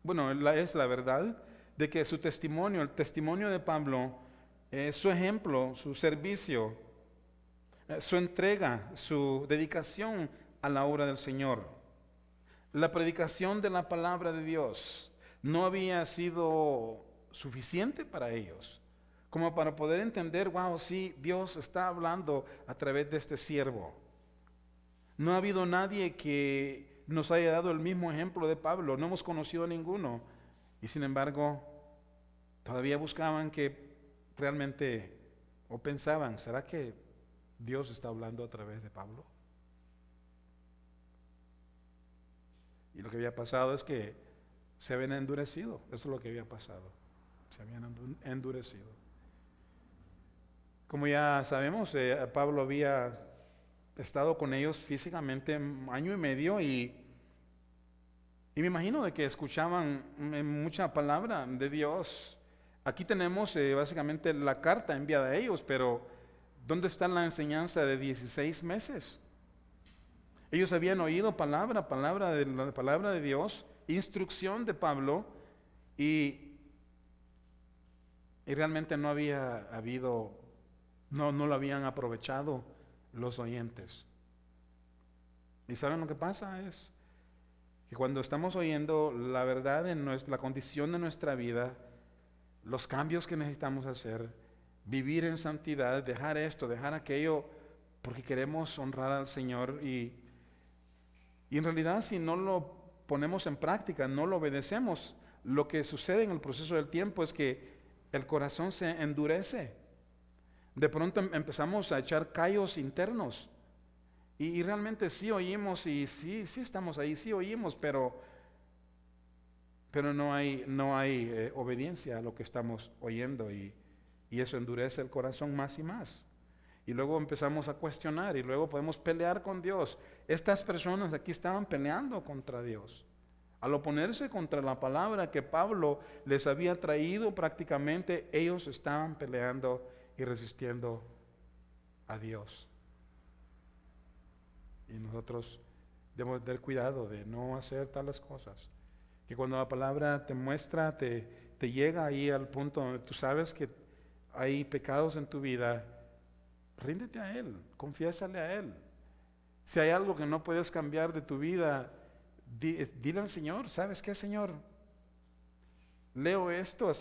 bueno, es la verdad, de que su testimonio, el testimonio de Pablo, su ejemplo, su servicio, su entrega, su dedicación a la obra del Señor, la predicación de la palabra de Dios, no había sido suficiente para ellos, como para poder entender, wow, sí, Dios está hablando a través de este siervo. No ha habido nadie que nos haya dado el mismo ejemplo de Pablo, no hemos conocido a ninguno, y sin embargo, todavía buscaban que realmente, o pensaban, ¿será que Dios está hablando a través de Pablo? Y lo que había pasado es que se habían endurecido, eso es lo que había pasado, se habían endurecido. Como ya sabemos, Pablo había estado con ellos físicamente 1 año y medio y me imagino de que escuchaban mucha palabra de Dios. Aquí tenemos básicamente la carta enviada a ellos, pero ¿dónde está la enseñanza de 16 meses? Ellos habían oído palabra de Dios, instrucción de Pablo, y realmente no había habido, no lo habían aprovechado los oyentes. ¿Y saben lo que pasa? Es que cuando estamos oyendo la verdad en la condición de nuestra vida, los cambios que necesitamos hacer, vivir en santidad, dejar esto, dejar aquello, porque queremos honrar al Señor y en realidad si no lo ponemos en práctica, no lo obedecemos, lo que sucede en el proceso del tiempo es que el corazón se endurece. De pronto empezamos a echar callos internos y realmente sí oímos y sí estamos ahí, sí oímos, pero no hay obediencia a lo que estamos oyendo y eso endurece el corazón más y más. Y luego empezamos a cuestionar y luego podemos pelear con Dios. Estas personas aquí estaban peleando contra Dios. Al oponerse contra la palabra que Pablo les había traído prácticamente, ellos estaban peleando y resistiendo a Dios. Y nosotros debemos tener cuidado de no hacer tales cosas. Que cuando la palabra te muestra, te llega ahí al punto donde tú sabes que hay pecados en tu vida, ríndete a Él, confiésale a Él. Si hay algo que no puedes cambiar de tu vida, dile al Señor, ¿sabes qué, Señor? Leo esto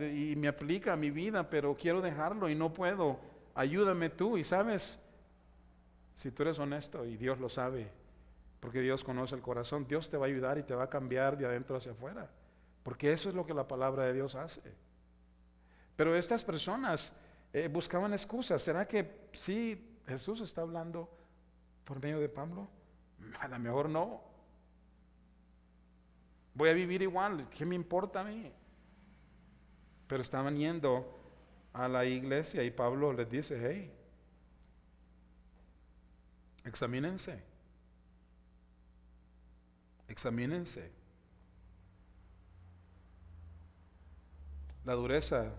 y me aplica a mi vida, pero quiero dejarlo y no puedo. Ayúdame tú. Y sabes, si tú eres honesto y Dios lo sabe, porque Dios conoce el corazón, Dios te va a ayudar y te va a cambiar de adentro hacia afuera. porque eso es lo que la palabra de Dios hace. Pero estas personas buscaban excusas. ¿Será que sí Jesús está hablando por medio de Pablo? A lo mejor no. Voy a vivir igual, ¿qué me importa a mí? Pero estaban yendo a la iglesia y Pablo les dice, hey, examínense. Examínense. La dureza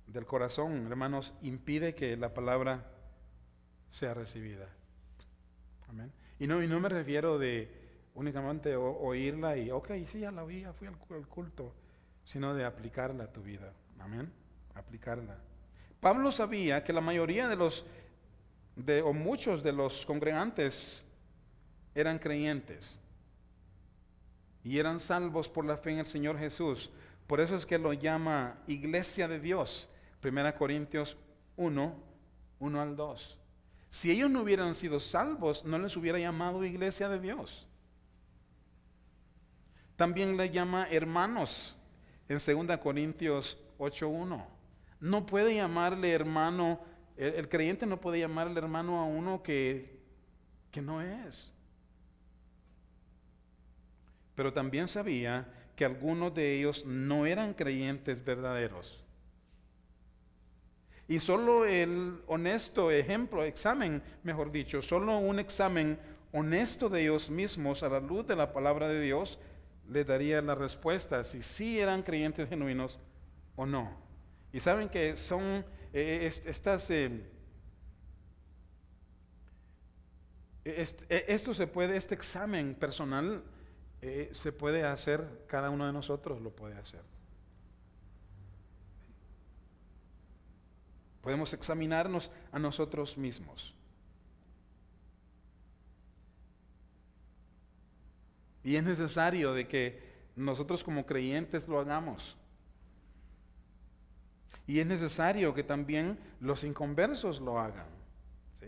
del corazón, hermanos, impide que la palabra sea recibida. Amén. Y no me refiero de únicamente oírla y, ok, sí, ya la oí, ya fui al culto, sino de aplicarla a tu vida. Amén. Aplicarla. Pablo sabía que la mayoría o muchos de los congregantes eran creyentes y eran salvos por la fe en el Señor Jesús. Por eso es que lo llama iglesia de Dios. 1 Corintios 1, 1 al 2. Si ellos no hubieran sido salvos, no les hubiera llamado iglesia de Dios. También le llama hermanos en 2 Corintios 8:1. No puede llamarle hermano, el creyente no puede llamarle hermano a uno que no es. Pero también sabía que algunos de ellos no eran creyentes verdaderos. Y solo el honesto examen, mejor dicho, solo un examen honesto de ellos mismos a la luz de la palabra de Dios les daría la respuesta si sí eran creyentes genuinos o no. Y saben que son este examen personal se puede hacer, cada uno de nosotros lo puede hacer. Podemos examinarnos a nosotros mismos. Y es necesario de que nosotros como creyentes lo hagamos. Y es necesario que también los inconversos lo hagan. ¿Sí?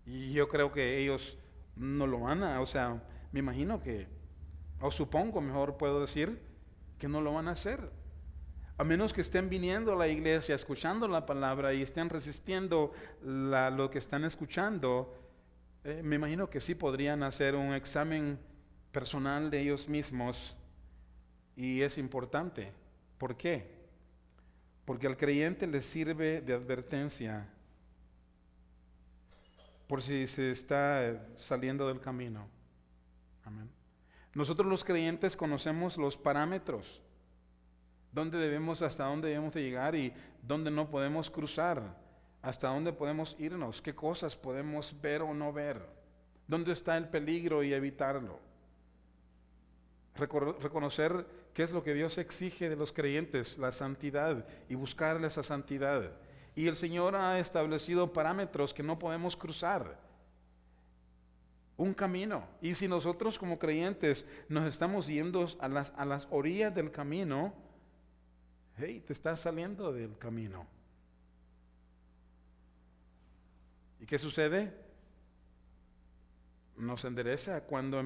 Y yo creo que ellos no lo van a, me imagino que, o supongo, mejor puedo decir, que no lo van a hacer. A menos que estén viniendo a la iglesia, escuchando la palabra y estén resistiendo lo que están escuchando, me imagino que sí podrían hacer un examen personal de ellos mismos. Y es importante. ¿Por qué? Porque al creyente le sirve de advertencia por si se está saliendo del camino. Amén. Nosotros los creyentes conocemos los parámetros, hasta dónde debemos de llegar y dónde no podemos cruzar, hasta dónde podemos irnos, qué cosas podemos ver o no ver, dónde está el peligro y evitarlo. Reconocer qué es lo que Dios exige de los creyentes, la santidad, y buscarle esa santidad. Y el Señor ha establecido parámetros que no podemos cruzar. Un camino. Y si nosotros como creyentes nos estamos yendo a las orillas del camino, hey, te estás saliendo del camino. ¿Y qué sucede? Nos endereza cuando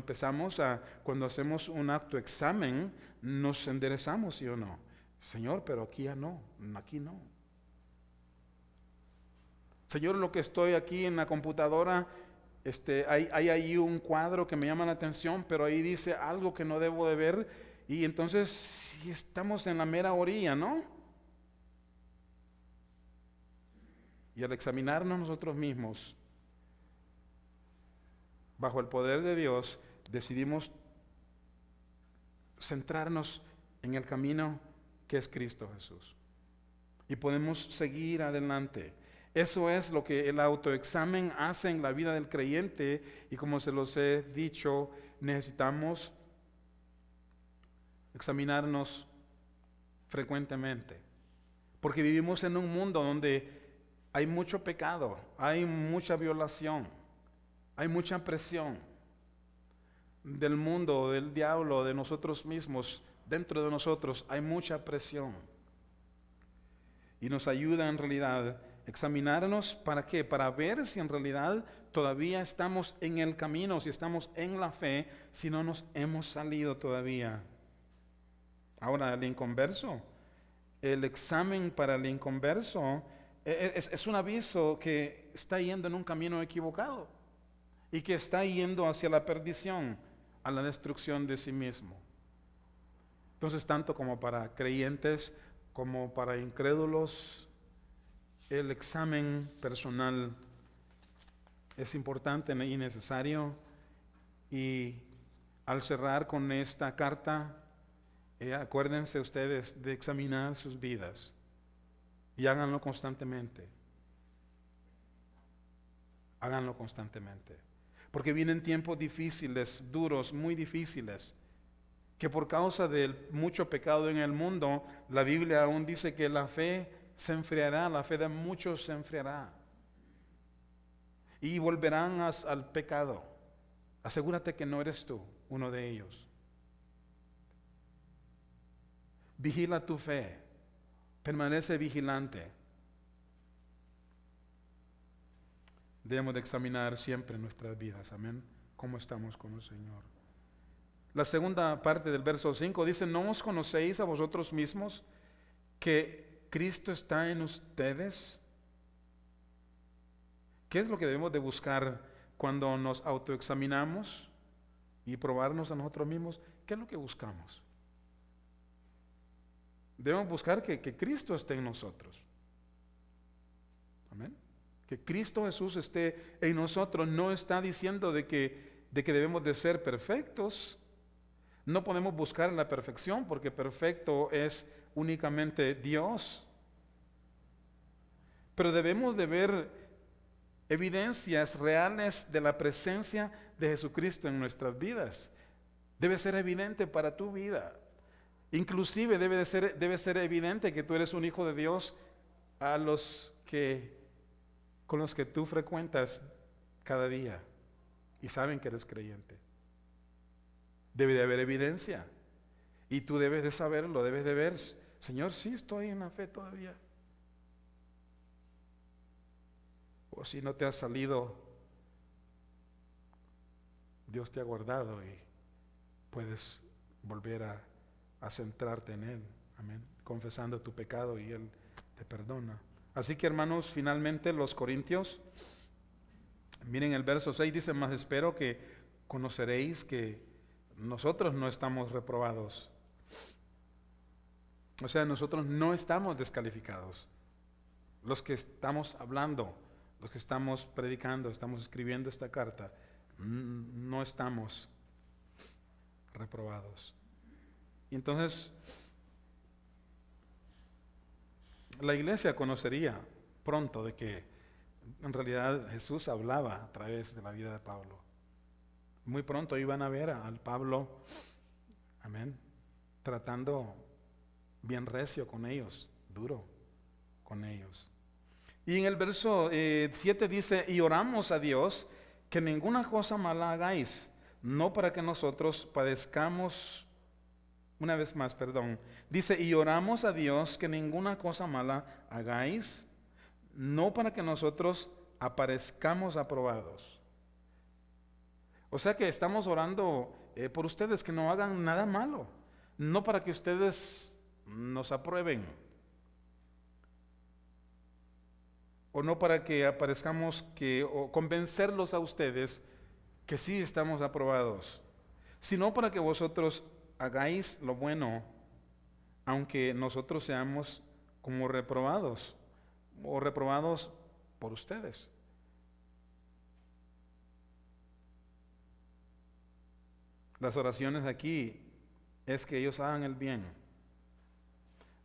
cuando hacemos un acto examen, nos enderezamos, ¿sí o no? Señor, pero aquí ya no, aquí no. Señor, lo que estoy aquí en la computadora, hay ahí un cuadro que me llama la atención, pero ahí dice algo que no debo de ver, y entonces sí estamos en la mera orilla, ¿no? Y al examinarnos nosotros mismos, bajo el poder de Dios, decidimos centrarnos en el camino que es Cristo Jesús. Y podemos seguir adelante. Eso es lo que el autoexamen hace en la vida del creyente, y como se los he dicho, necesitamos examinarnos frecuentemente. Porque vivimos en un mundo donde hay mucho pecado, hay mucha violación, hay mucha presión del mundo, del diablo, de nosotros mismos. Dentro de nosotros hay mucha presión. Y nos ayuda en realidad examinarnos, ¿para qué? Para ver si en realidad todavía estamos en el camino, si estamos en la fe, si no nos hemos salido todavía. Ahora, el inconverso, el examen para el inconverso es un aviso que está yendo en un camino equivocado y que está yendo hacia la perdición, a la destrucción de sí mismo. Entonces, tanto como para creyentes como para incrédulos, el examen personal es importante y necesario. Y al cerrar con esta carta, acuérdense ustedes de examinar sus vidas y háganlo constantemente. Háganlo constantemente. Porque vienen tiempos difíciles, duros, muy difíciles, que por causa del mucho pecado en el mundo, la Biblia aún dice que la fe se enfriará, la fe de muchos se enfriará. Y volverán al pecado. Asegúrate que no eres tú uno de ellos. Vigila tu fe, permanece vigilante. Debemos de examinar siempre nuestras vidas, amén, cómo estamos con el Señor. La segunda parte del verso 5 dice, ¿no os conocéis a vosotros mismos que Cristo está en ustedes? ¿Qué es lo que debemos de buscar cuando nos autoexaminamos y probarnos a nosotros mismos? ¿Qué es lo que buscamos? Debemos buscar que Cristo esté en nosotros. Amén. Que Cristo Jesús esté en nosotros. No está diciendo de que debemos de ser perfectos. No podemos buscar la perfección porque perfecto es únicamente Dios. Pero debemos de ver evidencias reales de la presencia de Jesucristo en nuestras vidas. Debe ser evidente para tu vida. Inclusive debe ser evidente que tú eres un hijo de Dios a con los que tú frecuentas cada día y saben que eres creyente. Debe de haber evidencia y tú debes de saberlo, debes de ver, Señor, sí estoy en la fe todavía. O si no te has salido, Dios te ha guardado y puedes volver a centrarte en Él, amén, confesando tu pecado y Él te perdona. Así que hermanos, finalmente los Corintios, miren el verso 6 dice, mas espero que conoceréis que nosotros no estamos reprobados. O sea, nosotros no estamos descalificados. Los que estamos hablando, los que estamos predicando, estamos escribiendo esta carta, no estamos reprobados. Y entonces, la iglesia conocería pronto de que en realidad Jesús hablaba a través de la vida de Pablo. Muy pronto iban a ver al Pablo, amén, tratando bien recio con ellos, duro con ellos. Y en el verso 7 dice, y oramos a Dios que ninguna cosa mala hagáis, no para que nosotros padezcamos. Una vez más, perdón. Dice, y oramos a Dios que ninguna cosa mala hagáis, no para que nosotros aparezcamos aprobados. O sea que estamos orando por ustedes que no hagan nada malo, no para que ustedes nos aprueben, o no para que aparezcamos o convencerlos a ustedes que sí estamos aprobados, sino para que vosotros hagáis lo bueno, aunque nosotros seamos como reprobados, o reprobados por ustedes. Las oraciones aquí es que ellos hagan el bien.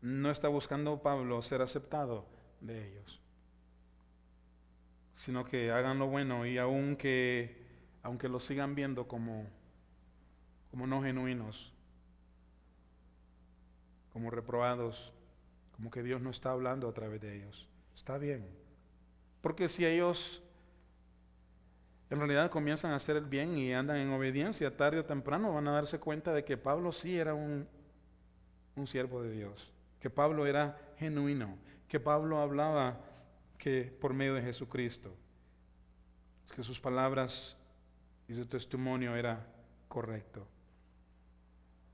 No está buscando Pablo ser aceptado de ellos, sino que hagan lo bueno y aunque los sigan viendo como no genuinos, como reprobados, como que Dios no está hablando a través de ellos. Está bien. Porque si ellos en realidad comienzan a hacer el bien y andan en obediencia, tarde o temprano van a darse cuenta de que Pablo sí era un siervo de Dios, que Pablo era genuino, que Pablo hablaba que por medio de Jesucristo, que sus palabras y su testimonio era correcto.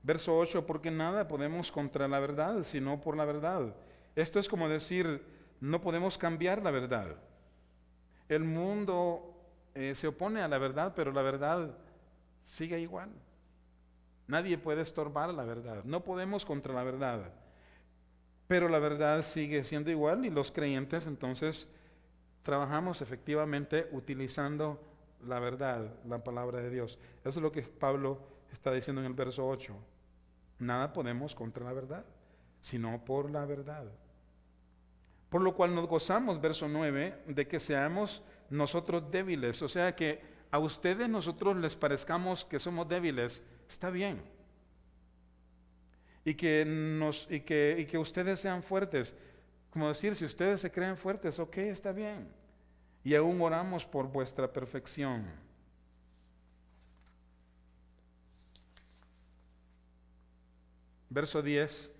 Verso 8, porque nada podemos contra la verdad, sino por la verdad. Esto es como decir, no podemos cambiar la verdad. El mundo se opone a la verdad, pero la verdad sigue igual. Nadie puede estorbar la verdad. No podemos contra la verdad. Pero la verdad sigue siendo igual y los creyentes entonces trabajamos efectivamente utilizando la verdad, la palabra de Dios. Eso es lo que Pablo está diciendo en el verso 8. Nada podemos contra la verdad, sino por la verdad. Por lo cual nos gozamos, verso 9, de que seamos nosotros débiles. O sea que a ustedes nosotros les parezcamos que somos débiles, está bien. Y que ustedes sean fuertes. Como decir, si ustedes se creen fuertes, ok, está bien. Y aún oramos por vuestra perfección. Verso 10.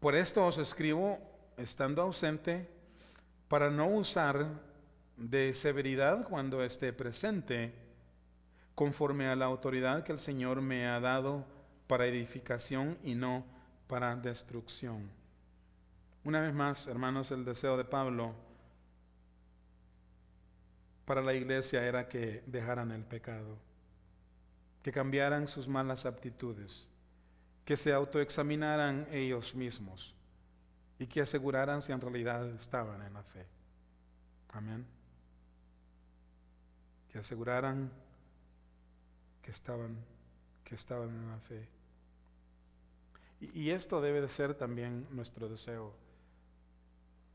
Por esto os escribo, estando ausente, para no usar de severidad cuando esté presente, conforme a la autoridad que el Señor me ha dado para edificación y no para destrucción. Una vez más, hermanos, el deseo de Pablo para la iglesia era que dejaran el pecado, que cambiaran sus malas aptitudes, que se autoexaminaran ellos mismos y que aseguraran si en realidad estaban en la fe. Amén. Que aseguraran que estaban en la fe. Y esto debe de ser también nuestro deseo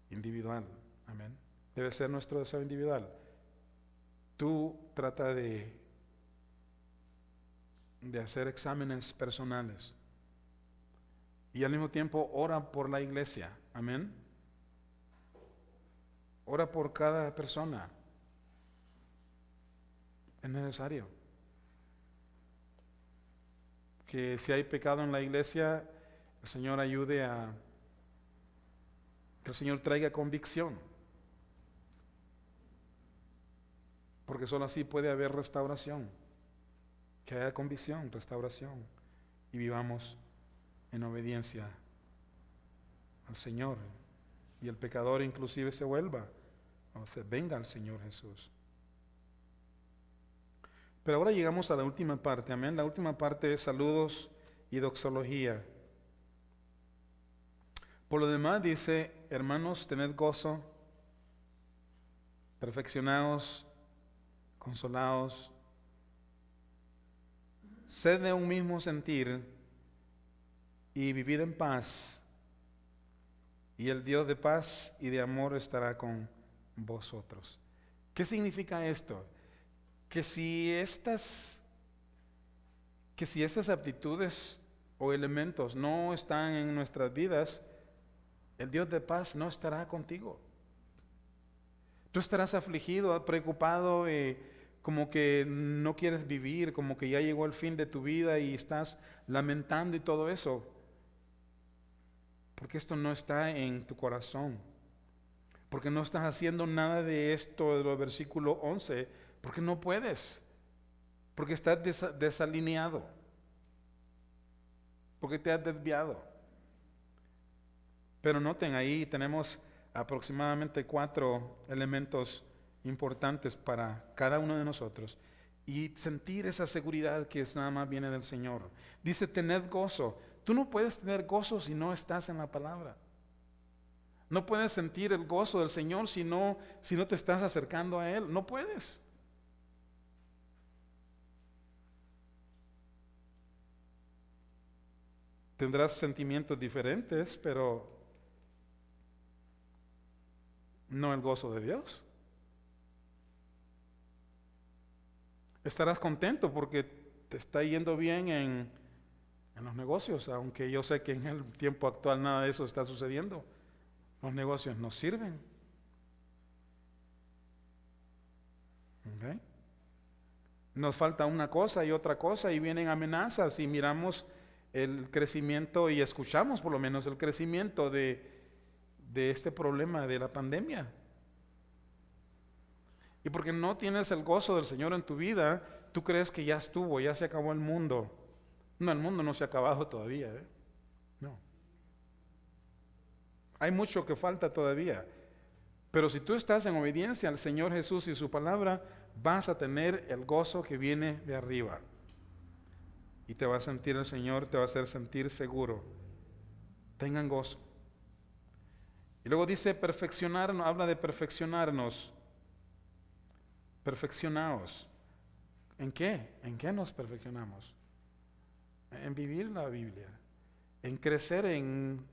individual. Amén. Debe ser nuestro deseo individual. Tú trata de hacer exámenes personales y al mismo tiempo ora por la iglesia. Amén. Ora por cada persona. Es necesario que si hay pecado en la iglesia, el Señor ayude a que el Señor traiga convicción, porque solo así puede haber restauración, que haya convicción, restauración, y vivamos en obediencia al Señor, y el pecador inclusive se vuelva, o se venga al Señor Jesús. Pero ahora llegamos a la última parte, amén. La última parte es saludos y doxología. Por lo demás dice, hermanos, tened gozo, perfeccionados, consolados, sed de un mismo sentir y vivid en paz, y el Dios de paz y de amor estará con vosotros. ¿Qué significa esto? Que si estas aptitudes o elementos no están en nuestras vidas, el Dios de paz no estará contigo. Tú estarás afligido, preocupado, como que no quieres vivir, como que ya llegó el fin de tu vida y estás lamentando y todo eso. Porque esto no está en tu corazón. Porque no estás haciendo nada de esto de los versículos 11. Porque no puedes. Porque estás desalineado. Porque te has desviado. Pero noten, ahí tenemos aproximadamente 4 elementos importantes para cada uno de nosotros. Y sentir esa seguridad que es nada más viene del Señor. Dice, tened gozo. Tú no puedes tener gozo si no estás en la palabra. No puedes sentir el gozo del Señor si no te estás acercando a Él. No puedes. Tendrás sentimientos diferentes, pero no el gozo de Dios. Estarás contento porque te está yendo bien en los negocios, aunque yo sé que en el tiempo actual nada de eso está sucediendo. Los negocios nos sirven. ¿Okay? Nos falta una cosa y otra cosa y vienen amenazas y miramos el crecimiento y escuchamos por lo menos el crecimiento de este problema de la pandemia. Y porque no tienes el gozo del Señor en tu vida, tú crees que ya estuvo, ya se acabó el mundo. No, el mundo no se ha acabado todavía, ¿eh? No. Hay mucho que falta todavía. Pero si tú estás en obediencia al Señor Jesús y su palabra, vas a tener el gozo que viene de arriba. Y te va a sentir el Señor, te va a hacer sentir seguro. Tengan gozo. Y luego dice perfeccionarnos, habla de perfeccionarnos. Perfeccionaos. ¿En qué? ¿En qué nos perfeccionamos? En vivir la Biblia, en crecer en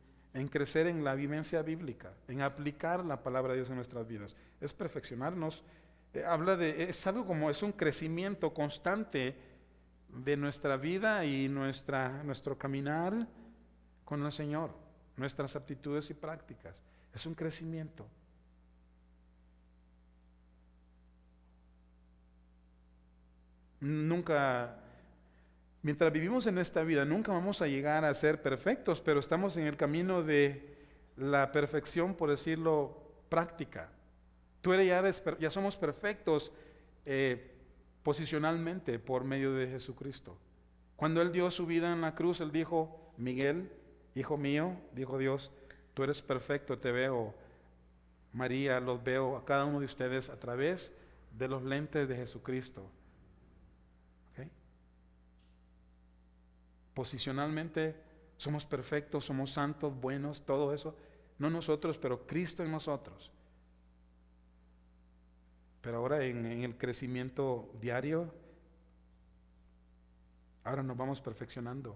la vivencia bíblica, en aplicar la palabra de Dios en nuestras vidas. Es perfeccionarnos. Es algo como, es un crecimiento constante de nuestra vida y nuestro caminar con el Señor, nuestras aptitudes y prácticas. Es un crecimiento. Mientras vivimos en esta vida, nunca vamos a llegar a ser perfectos, pero estamos en el camino de la perfección, por decirlo, práctica. Ya somos perfectos posicionalmente por medio de Jesucristo. Cuando Él dio su vida en la cruz, Él dijo: Miguel, hijo mío, dijo Dios, tú eres perfecto, te veo. María, los veo a cada uno de ustedes a través de los lentes de Jesucristo. Posicionalmente somos perfectos, somos santos, buenos, todo eso. No nosotros, pero Cristo en nosotros. Pero ahora en el crecimiento diario, ahora nos vamos perfeccionando.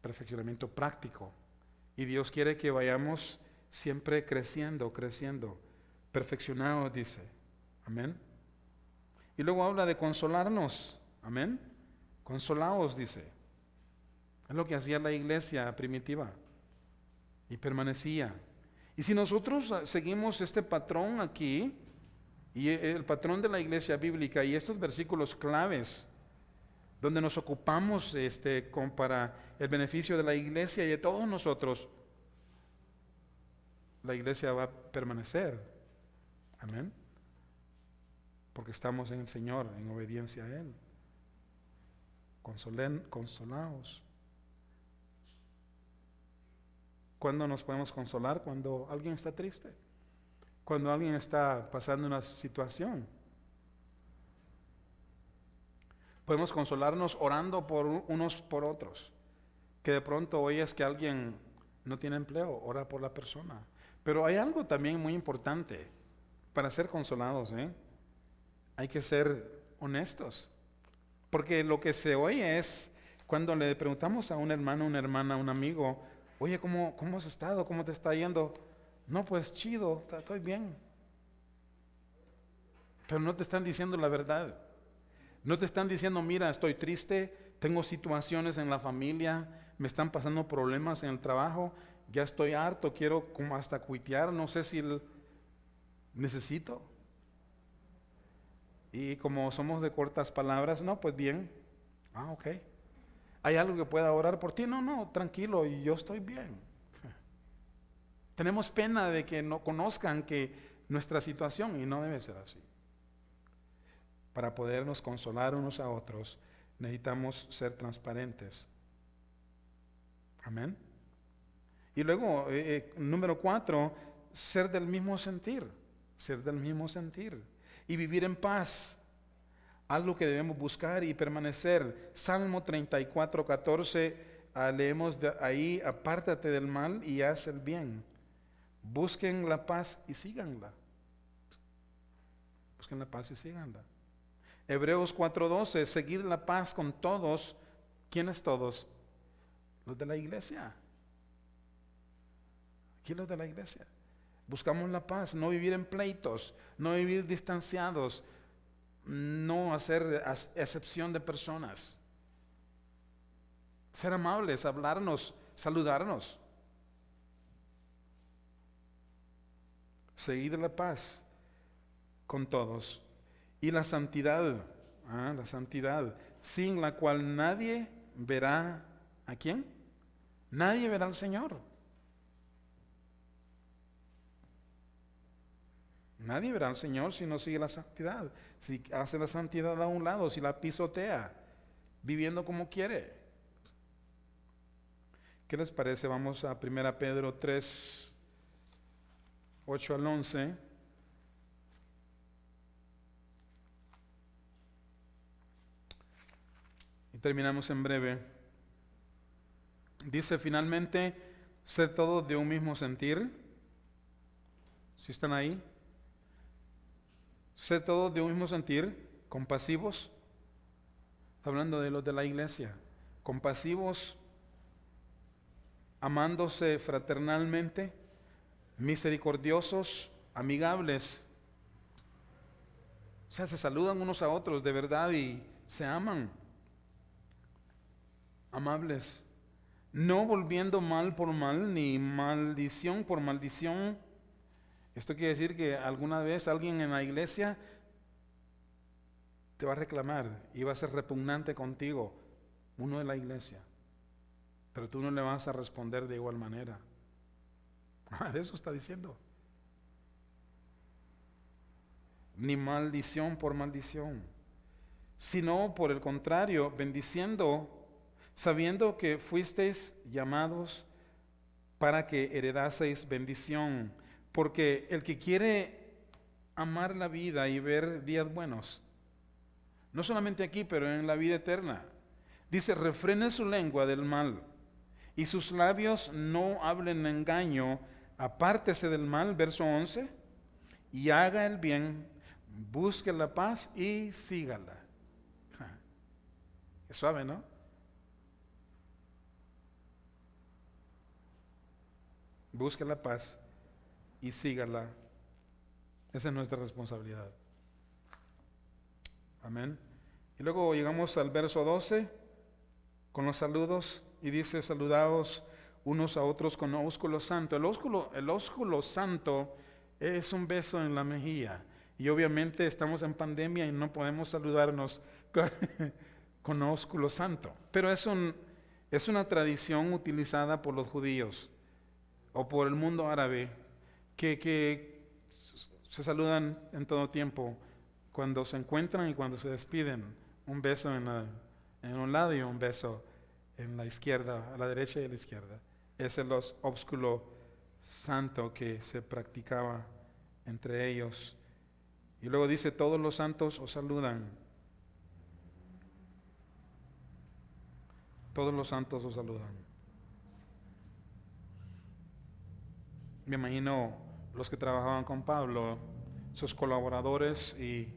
Perfeccionamiento práctico. Y Dios quiere que vayamos siempre creciendo, perfeccionados, dice. Amén. Y luego habla de consolarnos. Amén. Consolaos, dice. Es lo que hacía la iglesia primitiva. Y permanecía. Y si nosotros seguimos este patrón aquí, y el patrón de la iglesia bíblica, y estos versículos claves, donde nos ocupamos para el beneficio de la iglesia y de todos nosotros, la iglesia va a permanecer. Amén. Porque estamos en el Señor, en obediencia a Él. Consolaos. ¿Cuándo nos podemos consolar? Cuando alguien está triste, cuando alguien está pasando una situación. Podemos consolarnos orando por unos por otros. Que de pronto oyes que alguien no tiene empleo, ora por la persona. Pero hay algo también muy importante para ser consolados, Hay que ser honestos. Porque lo que se oye es cuando le preguntamos a un hermano, una hermana, un amigo: oye, ¿cómo has estado? ¿Cómo te está yendo? No, pues chido, estoy bien. Pero no te están diciendo la verdad. No te están diciendo: mira, estoy triste, tengo situaciones en la familia, me están pasando problemas en el trabajo, ya estoy harto, quiero como hasta cuitear, no sé si necesito. Y como somos de cortas palabras, no, pues bien. Ok. ¿Hay algo que pueda orar por ti? No, tranquilo, y yo estoy bien. Tenemos pena de que no conozcan que nuestra situación, y no debe ser así. Para podernos consolar unos a otros, necesitamos ser transparentes. Amén. Y luego, número 4, ser del mismo sentir. Ser del mismo sentir. Y vivir en paz. Algo que debemos buscar y permanecer. Salmo 34:14, leemos ahí: apártate del mal y haz el bien. Busquen la paz y síganla. Busquen la paz y síganla. Hebreos 4:12, seguid la paz con todos. ¿Quiénes todos? Los de la iglesia. Aquí los de la iglesia. Buscamos la paz, no vivir en pleitos, no vivir distanciados, no hacer excepción de personas. Ser amables, hablarnos, saludarnos. Seguid la paz con todos. Y la santidad, sin la cual nadie verá ¿a quién? Nadie verá al Señor. Nadie verá al Señor si no sigue la santidad. Si hace la santidad a un lado, si la pisotea, viviendo como quiere. ¿Qué les parece? Vamos a 1 Pedro 3, 8 al 11. Y terminamos en breve. Dice finalmente, sed todos de un mismo sentir. ¿Sí están ahí? Sed todos de un mismo sentir, compasivos. Está hablando de los de la iglesia. Compasivos, amándose fraternalmente, misericordiosos, amigables. O sea, se saludan unos a otros de verdad y se aman. Amables, no volviendo mal por mal, ni maldición por maldición. Esto quiere decir que alguna vez alguien en la iglesia te va a reclamar y va a ser repugnante contigo, uno de la iglesia, pero tú no le vas a responder de igual manera. De eso está diciendo. Ni maldición por maldición, sino por el contrario, bendiciendo, sabiendo que fuisteis llamados para que heredaseis bendición, porque el que quiere amar la vida y ver días buenos, no solamente aquí, pero en la vida eterna, dice, refrene su lengua del mal y sus labios no hablen engaño, apártese del mal, verso 11, y haga el bien, busque la paz y sígala. Es suave, ¿no? Busque la paz y sígala. Esa es nuestra responsabilidad. Amén. Y luego llegamos al verso 12 con los saludos y dice, saludaos unos a otros con ósculo santo. El ósculo santo es un beso en la mejilla. Y obviamente estamos en pandemia y no podemos saludarnos con ósculo santo. Pero es una tradición utilizada por los judíos o por el mundo árabe que se saludan en todo tiempo cuando se encuentran y cuando se despiden. Un beso en un lado y un beso en la izquierda, a la derecha y a la izquierda. Ese es el ósculo santo que se practicaba entre ellos. Y luego dice, todos los santos os saludan. Todos los santos os saludan. Me imagino los que trabajaban con Pablo, sus colaboradores e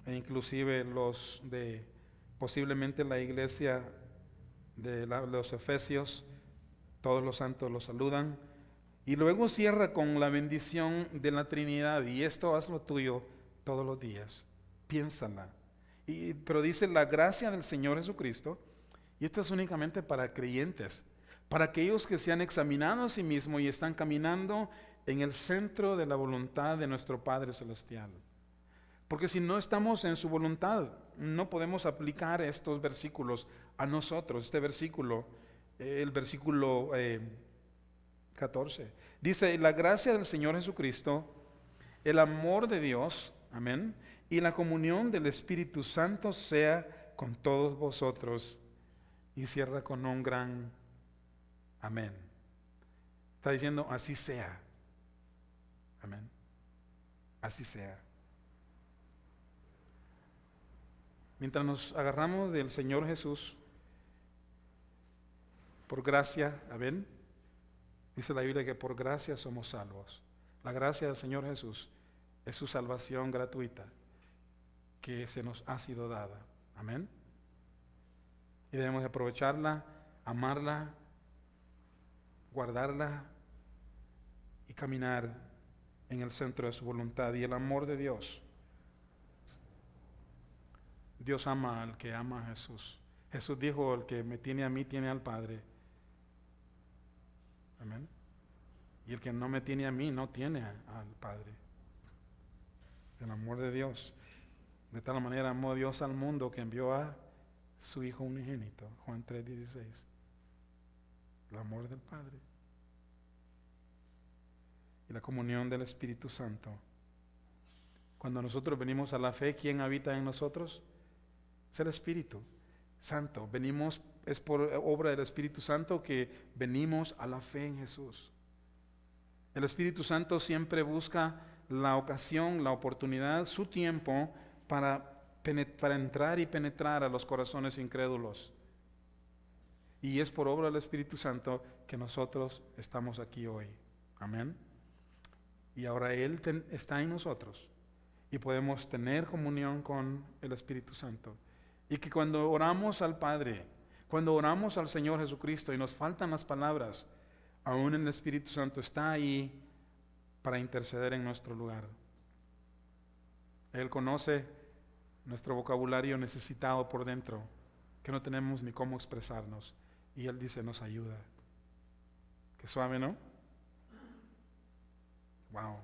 inclusive los de posiblemente la iglesia de los Efesios, todos los santos los saludan. Y luego cierra con la bendición de la Trinidad, y esto haz lo tuyo todos los días, piénsala. Pero dice la gracia del Señor Jesucristo, y esto es únicamente para creyentes, para aquellos que se han examinado a sí mismos y están caminando en el centro de la voluntad de nuestro Padre Celestial. Porque si no estamos en su voluntad, no podemos aplicar estos versículos a nosotros. Este versículo, el versículo 14, dice, la gracia del Señor Jesucristo, el amor de Dios, amén, y la comunión del Espíritu Santo sea con todos vosotros. Y cierra con un gran amén. Está diciendo, así sea. Amén. Así sea. Mientras nos agarramos del Señor Jesús, por gracia, amén, dice la Biblia que por gracia somos salvos. La gracia del Señor Jesús es su salvación gratuita que se nos ha sido dada. Amén. Y debemos aprovecharla, amarla, guardarla y caminar en el centro de su voluntad. Y el amor de Dios. Dios ama al que ama a Jesús. Jesús dijo, el que me tiene a mí, tiene al Padre. Amén. Y el que no me tiene a mí, no tiene al Padre. El amor de Dios. De tal manera amó Dios al mundo que envió a su Hijo unigénito. Juan 3:16. El amor del Padre. Y la comunión del Espíritu Santo Cuando nosotros venimos a la fe, ¿quién habita en nosotros? Es el Espíritu Santo. Es por obra del Espíritu Santo que venimos a la fe en Jesús. El Espíritu Santo siempre busca la ocasión, la oportunidad, su tiempo para entrar y penetrar a los corazones incrédulos. Y es por obra del Espíritu Santo que nosotros estamos aquí hoy. Amén. Y ahora Él está en nosotros y podemos tener comunión con el Espíritu Santo. Y que cuando oramos al Padre, cuando oramos al Señor Jesucristo y nos faltan las palabras, aún el Espíritu Santo está ahí para interceder en nuestro lugar. Él conoce nuestro vocabulario necesitado por dentro, que no tenemos ni cómo expresarnos. Y Él dice, nos ayuda. Qué suave, ¿no? Wow.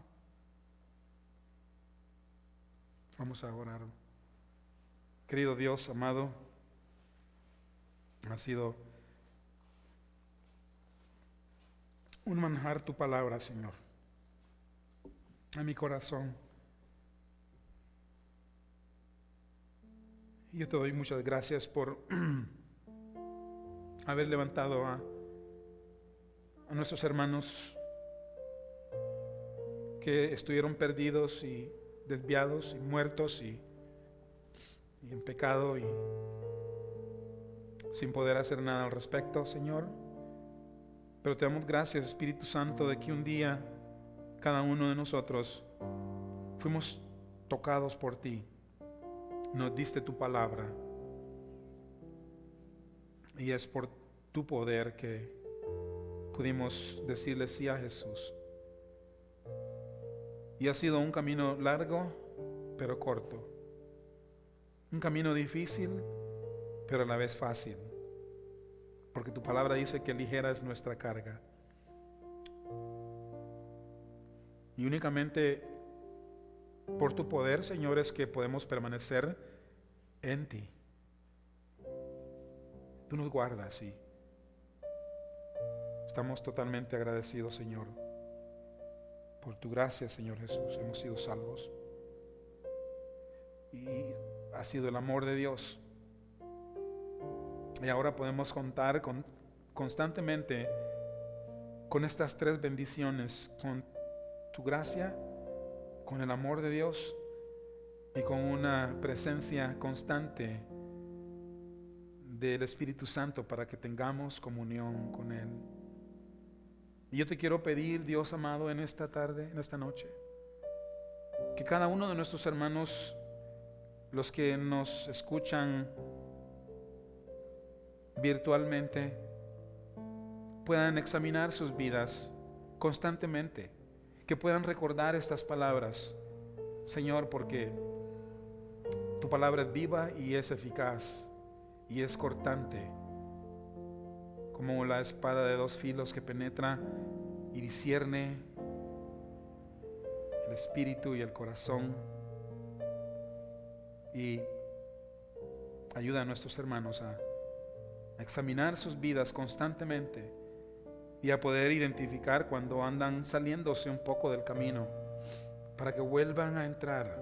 Vamos a orar. Querido Dios, amado, ha sido un manjar tu palabra, Señor, a mi corazón. Y yo te doy muchas gracias por haber levantado a nuestros hermanos que estuvieron perdidos y desviados y muertos y en pecado y sin poder hacer nada al respecto, Señor. Pero te damos gracias, Espíritu Santo, de que un día cada uno de nosotros fuimos tocados por ti. Nos diste tu palabra y es por tu poder que pudimos decirle sí a Jesús. Y ha sido un camino largo, pero corto. Un camino difícil, pero a la vez fácil. Porque tu palabra dice que ligera es nuestra carga. Y únicamente por tu poder, Señor, es que podemos permanecer en ti. Tú nos guardas y estamos totalmente agradecidos, Señor. Por tu gracia, Señor Jesús, hemos sido salvos. Y ha sido el amor de Dios. Y ahora podemos contar constantemente con estas tres bendiciones, con tu gracia, con el amor de Dios y con una presencia constante del Espíritu Santo para que tengamos comunión con Él. Y yo te quiero pedir, Dios amado, en esta tarde, en esta noche, que cada uno de nuestros hermanos, los que nos escuchan virtualmente, puedan examinar sus vidas constantemente, que puedan recordar estas palabras, Señor, porque tu palabra es viva y es eficaz y es cortante, como la espada de dos filos que penetra y discierne el espíritu y el corazón, y ayuda a nuestros hermanos a examinar sus vidas constantemente y a poder identificar cuando andan saliéndose un poco del camino, para que vuelvan a entrar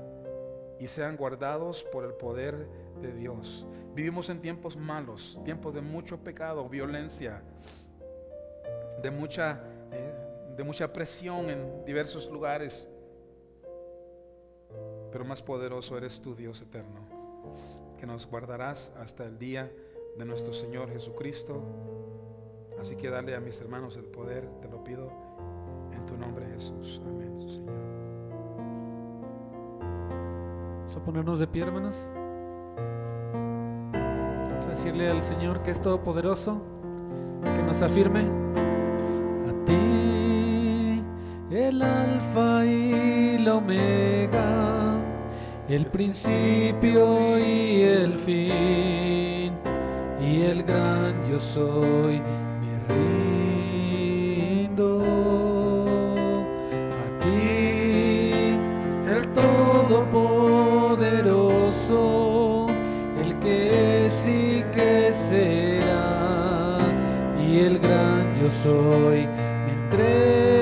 y sean guardados por el poder de Dios. Vivimos en tiempos malos, tiempos de mucho pecado, violencia, de mucha presión en diversos lugares. Pero más poderoso eres tú, Dios eterno, que nos guardarás hasta el día de nuestro Señor Jesucristo. Así que dale a mis hermanos el poder, te lo pido en tu nombre, Jesús. Amén, Señor. Vamos a ponernos de pie, hermanos. Vamos a decirle al Señor que es todopoderoso, que nos afirme. A ti, el alfa y la omega, el principio y el fin, y el gran yo soy, me rindo. A ti, el todopoderoso, el que es y que será, y el gran yo soy, me entrego.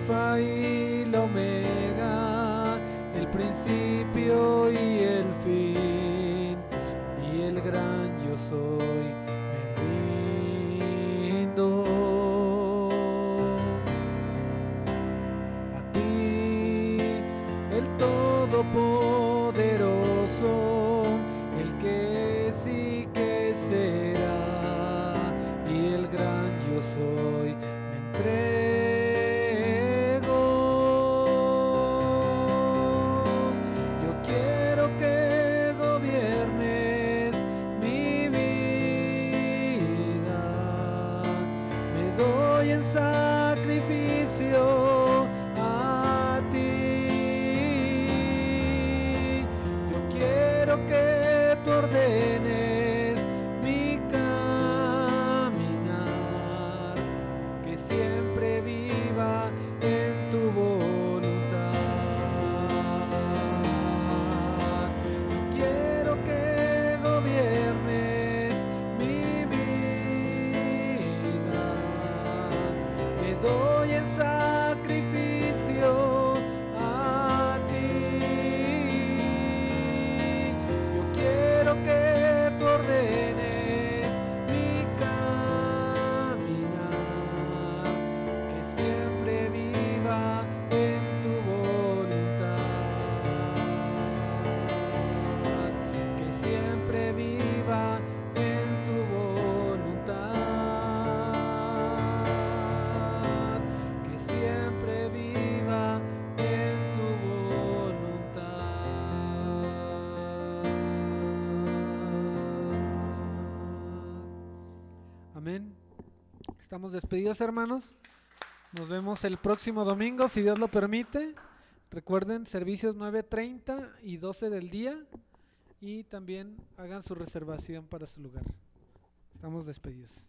alfa y la omega, el principio y el fin, y el gran yo soy, me rindo a ti, el Todopoderoso, el que es y que será, y el gran yo soy, me entrego. Yo quiero que gobiernes mi vida, me doy en sacrificio a ti. Yo quiero que tú ordenes mi caminar, que siempre viva en tu voluntad. Yo quiero que gobiernes mi vida, me doy en sacrificio a ti. Yo quiero que tú ordenes mi caminar, que siempre viva en tu voluntad, que siempre viva en tu voluntad, que siempre viva en tu voluntad. Amén. Estamos despedidos, hermanos. Nos vemos el próximo domingo, si Dios lo permite. Recuerden, servicios 9:30 y 12 del día. Y también hagan su reservación para su lugar. Estamos despedidos.